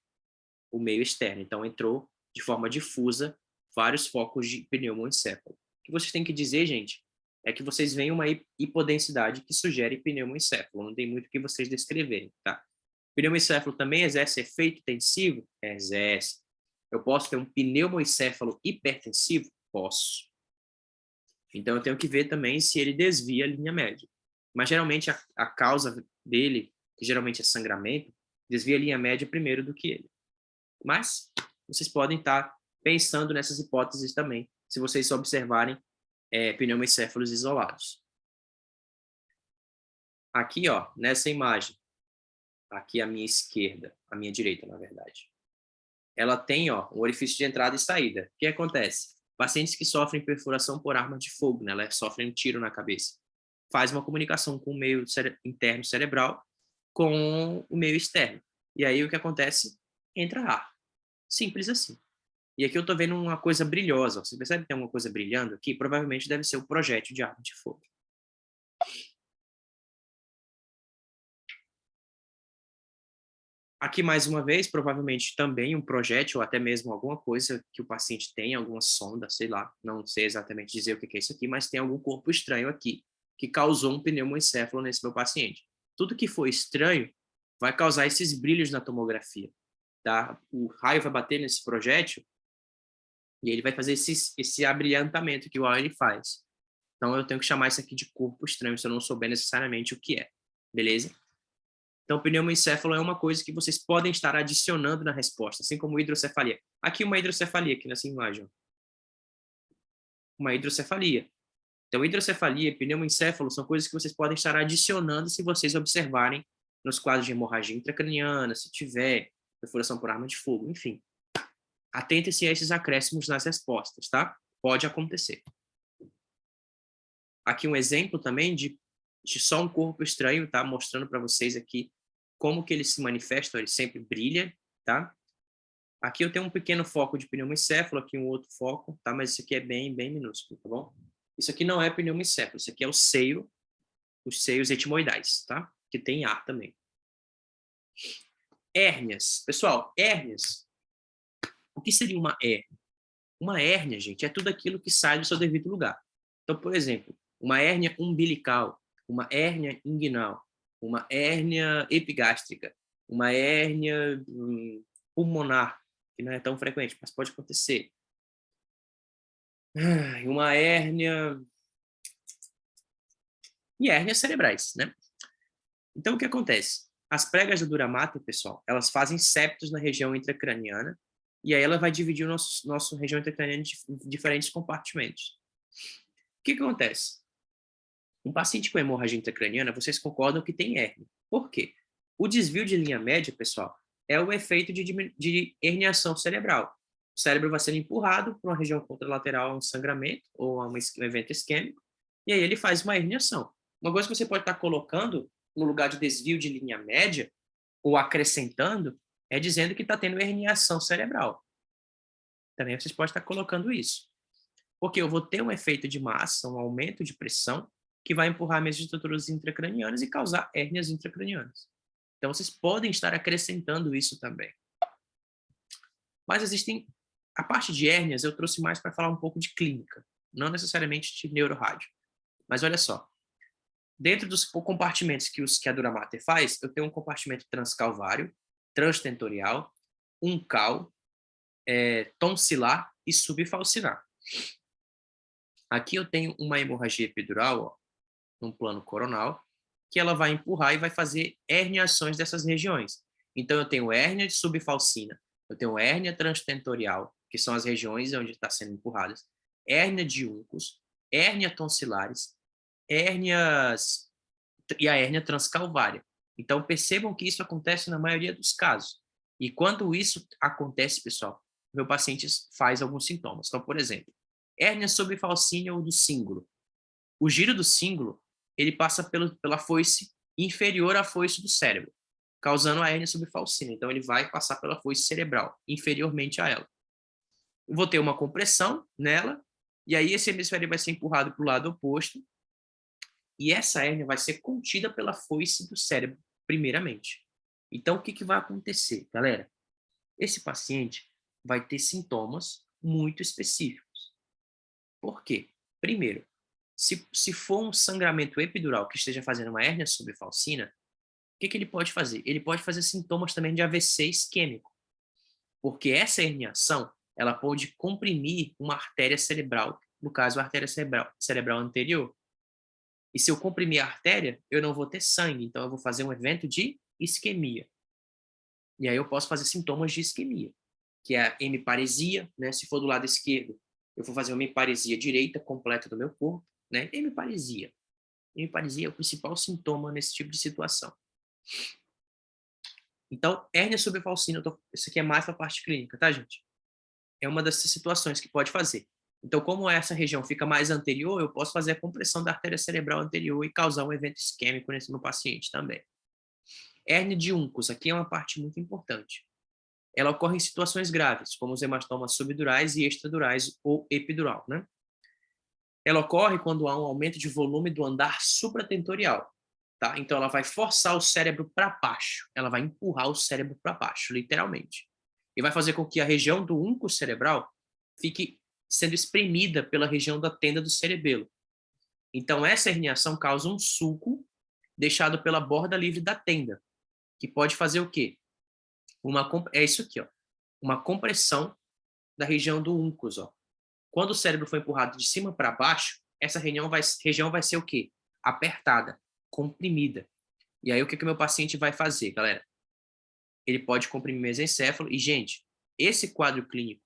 o meio externo. Então, entrou de forma difusa vários focos de pneumoencéfalo. O que vocês têm que dizer, gente, é que vocês veem uma hipodensidade que sugere pneumoencéfalo. Não tem muito o que vocês descreverem, tá? Pneumoencéfalo também exerce efeito tensivo? Exerce. Eu posso ter um pneumoencéfalo hipertensivo? Posso. Então, eu tenho que ver também se ele desvia a linha média. Mas, geralmente, a causa dele, que geralmente é sangramento, desvia a linha média primeiro do que ele. Mas, vocês podem estar pensando nessas hipóteses também, se vocês observarem pneumoencéfalos isolados. Aqui, ó, nessa imagem, aqui à minha esquerda, à minha direita, na verdade, ela tem, ó, um orifício de entrada e saída. O que acontece? Pacientes que sofrem perfuração por arma de fogo, né, elas sofrem um tiro na cabeça, faz uma comunicação com o meio interno cerebral com o meio externo. E aí o que acontece? Entra ar. Simples assim. E aqui eu estou vendo uma coisa brilhosa. Você percebe que tem uma coisa brilhando aqui? Provavelmente deve ser o projétil de arma de fogo. Aqui, mais uma vez, provavelmente também um projétil, ou até mesmo alguma coisa que o paciente tem, alguma sonda, sei lá, não sei exatamente dizer o que é isso aqui, mas tem algum corpo estranho aqui que causou um pneumoencéfalo nesse meu paciente. Tudo que for estranho vai causar esses brilhos na tomografia. Tá? O raio vai bater nesse projétil e ele vai fazer esse abrilhantamento que o raio ele faz. Então, eu tenho que chamar isso aqui de corpo estranho, se eu não souber necessariamente o que é. Beleza? Então, pneumoencéfalo é uma coisa que vocês podem estar adicionando na resposta, assim como hidrocefalia. Aqui uma hidrocefalia, aqui nessa imagem. Uma hidrocefalia. Então, hidrocefalia, pneumoencéfalo são coisas que vocês podem estar adicionando se vocês observarem nos quadros de hemorragia intracraniana, se tiver perfuração por arma de fogo, enfim. Atentem-se a esses acréscimos nas respostas, tá? Pode acontecer. Aqui um exemplo também de só um corpo estranho, tá? Mostrando para vocês aqui como que ele se manifesta, ele sempre brilha, tá? Aqui eu tenho um pequeno foco de pneumoencéfalo, aqui um outro foco, tá? Mas isso aqui é bem minúsculo, tá bom? Isso aqui não é pneumoencéfalo, isso aqui é o seio, os seios etimoidais, tá? Que tem ar também. Hérnias. Pessoal, hérnias. O que seria uma hérnia? Uma hérnia, gente, é tudo aquilo que sai do seu devido lugar. Então, por exemplo, uma hérnia umbilical, uma hérnia inguinal, uma hérnia epigástrica, uma hérnia pulmonar, que não é tão frequente, mas pode acontecer. Uma hérnia... E hérnias cerebrais, né? Então, o que acontece? As pregas da dura mater, pessoal, elas fazem septos na região intracraniana, e aí ela vai dividir o nosso região intracraniana em diferentes compartimentos. O que acontece? Um paciente com hemorragia intracraniana, vocês concordam que tem hérnia. Por quê? O desvio de linha média, pessoal, é o efeito de herniação cerebral. O cérebro vai ser empurrado para uma região contralateral a um sangramento ou a um evento isquêmico, e aí ele faz uma herniação. Uma coisa que você pode estar colocando no lugar de desvio de linha média, ou acrescentando, é dizendo que está tendo herniação cerebral. Também vocês podem estar colocando isso. Porque eu vou ter um efeito de massa, um aumento de pressão, que vai empurrar minhas estruturas intracranianas e causar hérnias intracranianas. Então, vocês podem estar acrescentando isso também. Mas existem... A parte de hérnias eu trouxe mais para falar um pouco de clínica, não necessariamente de neurorádio. Mas olha só, dentro dos compartimentos que a dura mater faz, eu tenho um compartimento transcalvário, transtentorial, uncal, tonsilar e subfalcinar. Aqui eu tenho uma hemorragia epidural, ó, num plano coronal, que ela vai empurrar e vai fazer herniações dessas regiões. Então, eu tenho hérnia de subfalcina, eu tenho hérnia transtentorial, que são as regiões onde está sendo empurradas, hérnia de uncus, hérnia tonsilares, hérnias e a hérnia transcalvária. Então, percebam que isso acontece na maioria dos casos. E quando isso acontece, pessoal, meu paciente faz alguns sintomas. Então, por exemplo, hérnia subfalcínea ou do cíngulo. O giro do cíngulo, ele passa pela foice inferior à foice do cérebro, causando a hérnia subfalcina. Então, ele vai passar pela foice cerebral, inferiormente a ela. Eu vou ter uma compressão nela, e aí esse hemisfério vai ser empurrado para o lado oposto, e essa hérnia vai ser contida pela foice do cérebro, primeiramente. Então, o que vai acontecer, galera? Esse paciente vai ter sintomas muito específicos. Por quê? Primeiro, se for um sangramento epidural que esteja fazendo uma hérnia subfalcina, o que ele pode fazer? Ele pode fazer sintomas também de AVC isquêmico, porque essa herniação ela pode comprimir uma artéria cerebral, no caso, a artéria cerebral anterior. E se eu comprimir a artéria, eu não vou ter sangue, então eu vou fazer um evento de isquemia. E aí eu posso fazer sintomas de isquemia, que é a hemiparesia, né? Se for do lado esquerdo, eu vou fazer uma hemiparesia direita completa do meu corpo, né? Hemiparesia. Hemiparesia é o principal sintoma nesse tipo de situação. Então, hérnia subfalcina, isso aqui é mais para a parte clínica, tá, gente? É uma dessas situações que pode fazer. Então, como essa região fica mais anterior, eu posso fazer a compressão da artéria cerebral anterior e causar um evento isquêmico nesse meu paciente também. Hérnia de uncus, aqui é uma parte muito importante. Ela ocorre em situações graves, como os hematomas subdurais e extradurais ou epidural, né? Ela ocorre quando há um aumento de volume do andar supratentorial, tá? Então, ela vai forçar o cérebro para baixo, ela vai empurrar o cérebro para baixo, literalmente. E vai fazer com que a região do unco cerebral fique sendo espremida pela região da tenda do cerebelo. Então, essa herniação causa um sulco deixado pela borda livre da tenda, que pode fazer o quê? É isso aqui, ó. Uma compressão da região do uncus, ó. Quando o cérebro foi empurrado de cima para baixo, essa região vai ser o quê? Apertada, comprimida. E aí, o que o meu paciente vai fazer, galera? Ele pode comprimir mesencéfalo. E, gente, esse quadro clínico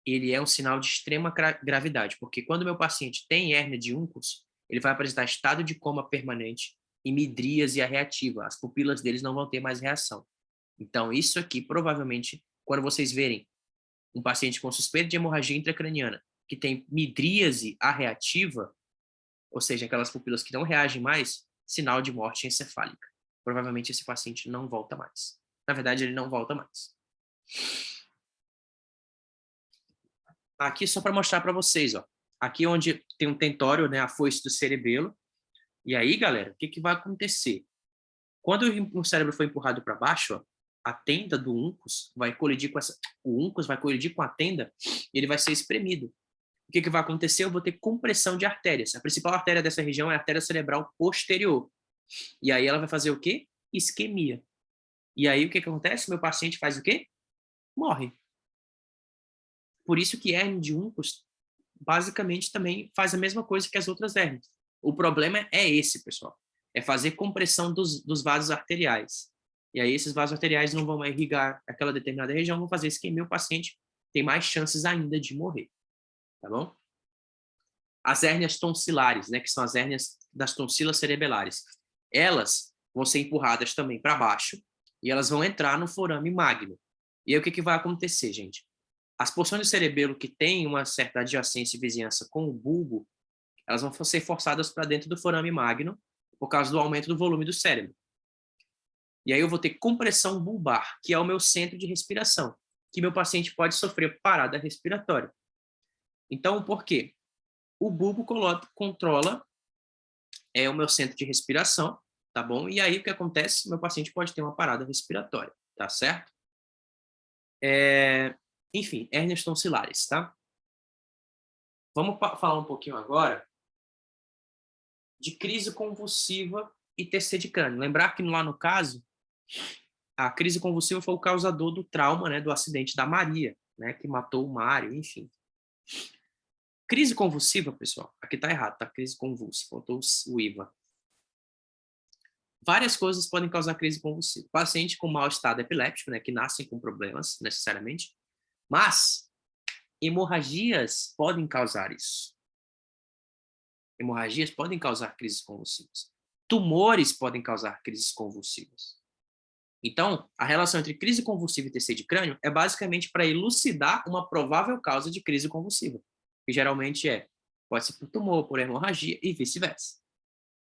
ele é um sinal de extrema gravidade, porque quando o meu paciente tem hérnia de Uncus, ele vai apresentar estado de coma permanente e midríase reativa. As pupilas deles não vão ter mais reação. Então, isso aqui, provavelmente, quando vocês verem um paciente com suspeita de hemorragia intracraniana, que tem midríase reativa, ou seja, aquelas pupilas que não reagem mais, sinal de morte encefálica. Provavelmente esse paciente não volta mais. Na verdade, ele não volta mais. Aqui só para mostrar para vocês, ó. Aqui onde tem um tentório, né, a foice do cerebelo. E aí, galera, o que vai acontecer? Quando o cérebro foi empurrado para baixo, ó, a tenda do Uncus vai colidir com o Uncus vai colidir com a tenda e ele vai ser espremido. O que vai acontecer? Eu vou ter compressão de artérias. A principal artéria dessa região é a artéria cerebral posterior. E aí ela vai fazer o quê? Isquemia. E aí o que acontece? Meu paciente faz o quê? Morre. Por isso que hérnia de Uncus basicamente também faz a mesma coisa que as outras hérnias. O problema é esse, pessoal. É fazer compressão dos vasos arteriais. E aí esses vasos arteriais não vão irrigar aquela determinada região, vão fazer isquemia, o paciente tem mais chances ainda de morrer. Tá bom? As hérnias tonsilares, né, que são as hérnias das tonsilas cerebelares, elas vão ser empurradas também para baixo e elas vão entrar no forame magno. E aí o que vai acontecer, gente? As porções do cerebelo que têm uma certa adjacência e vizinhança com o bulbo, elas vão ser forçadas para dentro do forame magno por causa do aumento do volume do cérebro. E aí eu vou ter compressão bulbar, que é o meu centro de respiração, que meu paciente pode sofrer parada respiratória. Então, por quê? O bulbo controla o meu centro de respiração, tá bom? E aí o que acontece? Meu paciente pode ter uma parada respiratória, tá certo? Enfim, hérnias tonsilares, tá? Vamos falar um pouquinho agora de crise convulsiva e TC de crânio. Lembrar que lá no caso, a crise convulsiva foi o causador do trauma, né, do acidente da Maria, né, que matou o Mário, enfim. Crise convulsiva, pessoal, aqui tá errado, tá? Crise convulsa, faltou o IVA. Várias coisas podem causar crise convulsiva. Paciente com mau estado epiléptico, né, que nascem com problemas, necessariamente, mas hemorragias podem causar isso. Hemorragias podem causar crises convulsivas. Tumores podem causar crises convulsivas. Então, a relação entre crise convulsiva e TC de crânio é basicamente para elucidar uma provável causa de crise convulsiva, que geralmente pode ser por tumor, por hemorragia e vice-versa.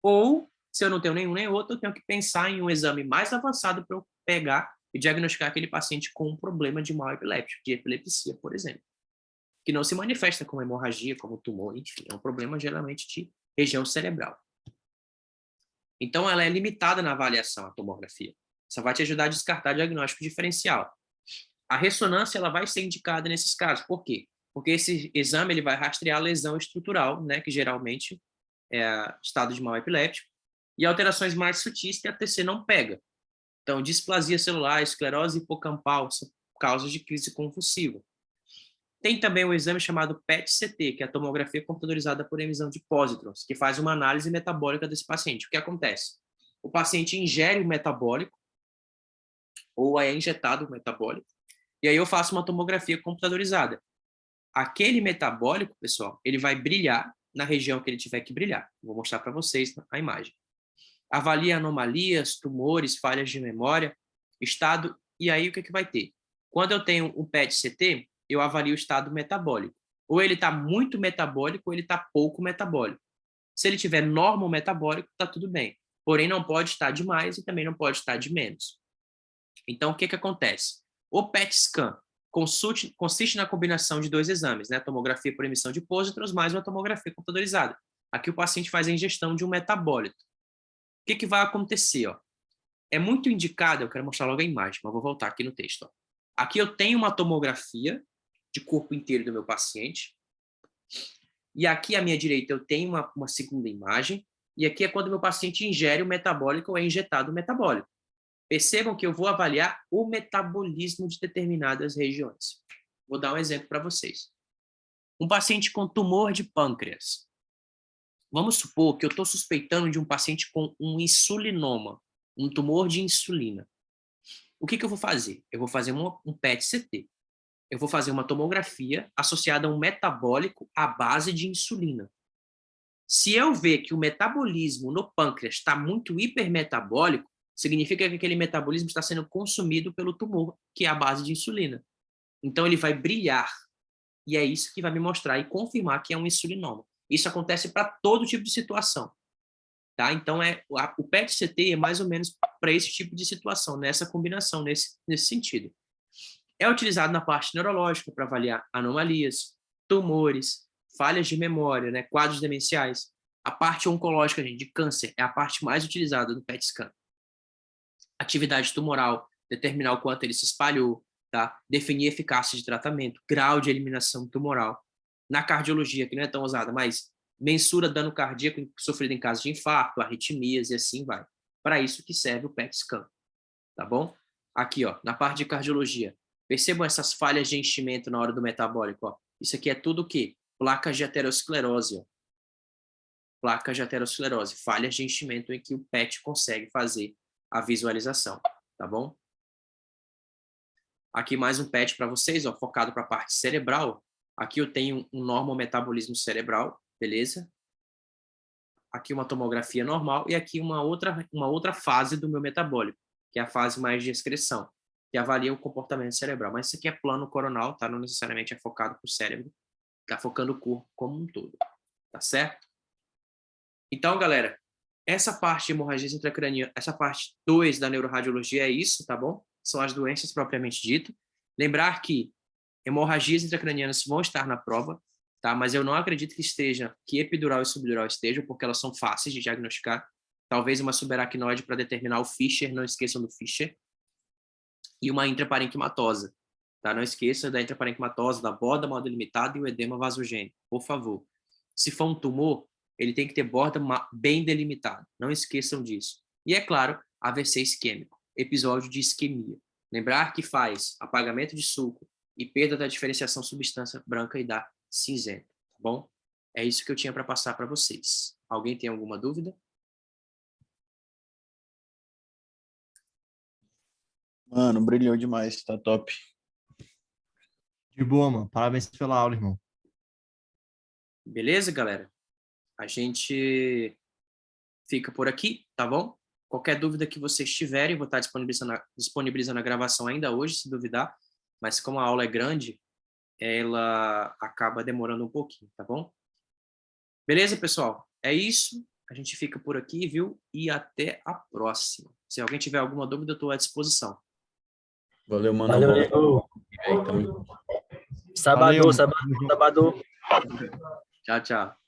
Ou, se eu não tenho nenhum nem outro, eu tenho que pensar em um exame mais avançado para eu pegar e diagnosticar aquele paciente com um problema de mal epiléptico, de epilepsia, por exemplo, que não se manifesta como hemorragia, como tumor, enfim, é um problema geralmente de região cerebral. Então, ela é limitada na avaliação, a tomografia. Só vai te ajudar a descartar diagnóstico diferencial. A ressonância ela vai ser indicada nesses casos. Por quê? Porque esse exame ele vai rastrear a lesão estrutural, né, que geralmente é estado de mal epiléptico, e alterações mais sutis que a TC não pega. Então, displasia celular, esclerose hipocampal, são causas de crise convulsiva. Tem também um exame chamado PET-CT, que é a tomografia computadorizada por emissão de pósitrons, que faz uma análise metabólica desse paciente. O que acontece? O paciente ingere o metabólico, ou é injetado o metabólico, e aí eu faço uma tomografia computadorizada. Aquele metabólico, pessoal, ele vai brilhar na região que ele tiver que brilhar. Vou mostrar para vocês a imagem. Avalia anomalias, tumores, falhas de memória, estado, e aí o que vai ter? Quando eu tenho um PET-CT, eu avalio o estado metabólico. Ou ele está muito metabólico, ou ele está pouco metabólico. Se ele tiver normal metabólico, está tudo bem. Porém, não pode estar de mais e também não pode estar de menos. Então, o que acontece? O PET scan consiste na combinação de dois exames, né? A tomografia por emissão de pósitrons mais uma tomografia computadorizada. Aqui o paciente faz a ingestão de um metabólito. O que vai acontecer? Ó? É muito indicado, eu quero mostrar logo a imagem, mas vou voltar aqui no texto. Ó. Aqui eu tenho uma tomografia de corpo inteiro do meu paciente, e aqui à minha direita eu tenho uma segunda imagem, e aqui é quando o meu paciente ingere o metabólico ou é injetado o metabólico. Percebam que eu vou avaliar o metabolismo de determinadas regiões. Vou dar um exemplo para vocês. Um paciente com tumor de pâncreas. Vamos supor que eu estou suspeitando de um paciente com um insulinoma, um tumor de insulina. O que eu vou fazer? Eu vou fazer um PET-CT. eu vou fazer uma tomografia associada a um metabólico à base de insulina. Se eu ver que o metabolismo no pâncreas está muito hipermetabólico, significa que aquele metabolismo está sendo consumido pelo tumor, que é a base de insulina. Então, ele vai brilhar. E é isso que vai me mostrar e confirmar que é um insulinoma. Isso acontece para todo tipo de situação. Tá? Então, o PET-CT é mais ou menos para esse tipo de situação, nessa combinação, nesse sentido. É utilizado na parte neurológica para avaliar anomalias, tumores, falhas de memória, né, quadros demenciais. A parte oncológica, gente, de câncer, é a parte mais utilizada do PET scan. Atividade tumoral, determinar o quanto ele se espalhou, tá? Definir eficácia de tratamento, grau de eliminação tumoral. Na cardiologia, que não é tão usada, mas mensura dano cardíaco sofrido em caso de infarto, arritmias e assim vai. Para isso que serve o PET scan, tá bom? Aqui, ó, na parte de cardiologia, percebam essas falhas de enchimento na hora do metabólico, ó. Isso aqui é tudo o quê? Placas de aterosclerose, ó. Placas de aterosclerose, falhas de enchimento em que o PET consegue fazer a visualização, tá bom? Aqui mais um PET para vocês, ó, focado para a parte cerebral. Aqui eu tenho um normometabolismo cerebral, beleza? Aqui uma tomografia normal e aqui uma outra fase do meu metabólico, que é a fase mais de excreção, que avalia o comportamento cerebral. Mas isso aqui é plano coronal, tá? Não necessariamente é focado para o cérebro, tá focando o corpo como um todo, tá certo? Então, galera, essa parte de hemorragias intracranianas, essa parte 2 da neuroradiologia é isso, tá bom? São as doenças propriamente dito. Lembrar que hemorragias intracranianas vão estar na prova, tá? Mas eu não acredito que epidural e subdural estejam, porque elas são fáceis de diagnosticar. Talvez uma subaracnoide para determinar o Fischer, não esqueçam do Fischer. E uma intraparenquimatosa, tá? Não esqueça da intraparenquimatosa, da borda mal delimitada e o edema vasogênico, por favor. Se for um tumor, ele tem que ter borda bem delimitada. Não esqueçam disso. E, é claro, AVC isquêmico, episódio de isquemia. Lembrar que faz apagamento de suco e perda da diferenciação substância branca e da cinzenta, tá bom? É isso que eu tinha para passar para vocês. Alguém tem alguma dúvida? Mano, brilhou demais, tá top. De boa, mano. Parabéns pela aula, irmão. Beleza, galera? A gente fica por aqui, tá bom? Qualquer dúvida que vocês tiverem, vou estar disponibilizando a gravação ainda hoje, se duvidar. Mas como a aula é grande, ela acaba demorando um pouquinho, tá bom? Beleza, pessoal? É isso. A gente fica por aqui, viu? E até a próxima. Se alguém tiver alguma dúvida, eu estou à disposição. Valeu, mano. Valeu, nego. Aí, tamo junto. Sabadão, Valeu. sabadão, sabadão. Tchau, tchau.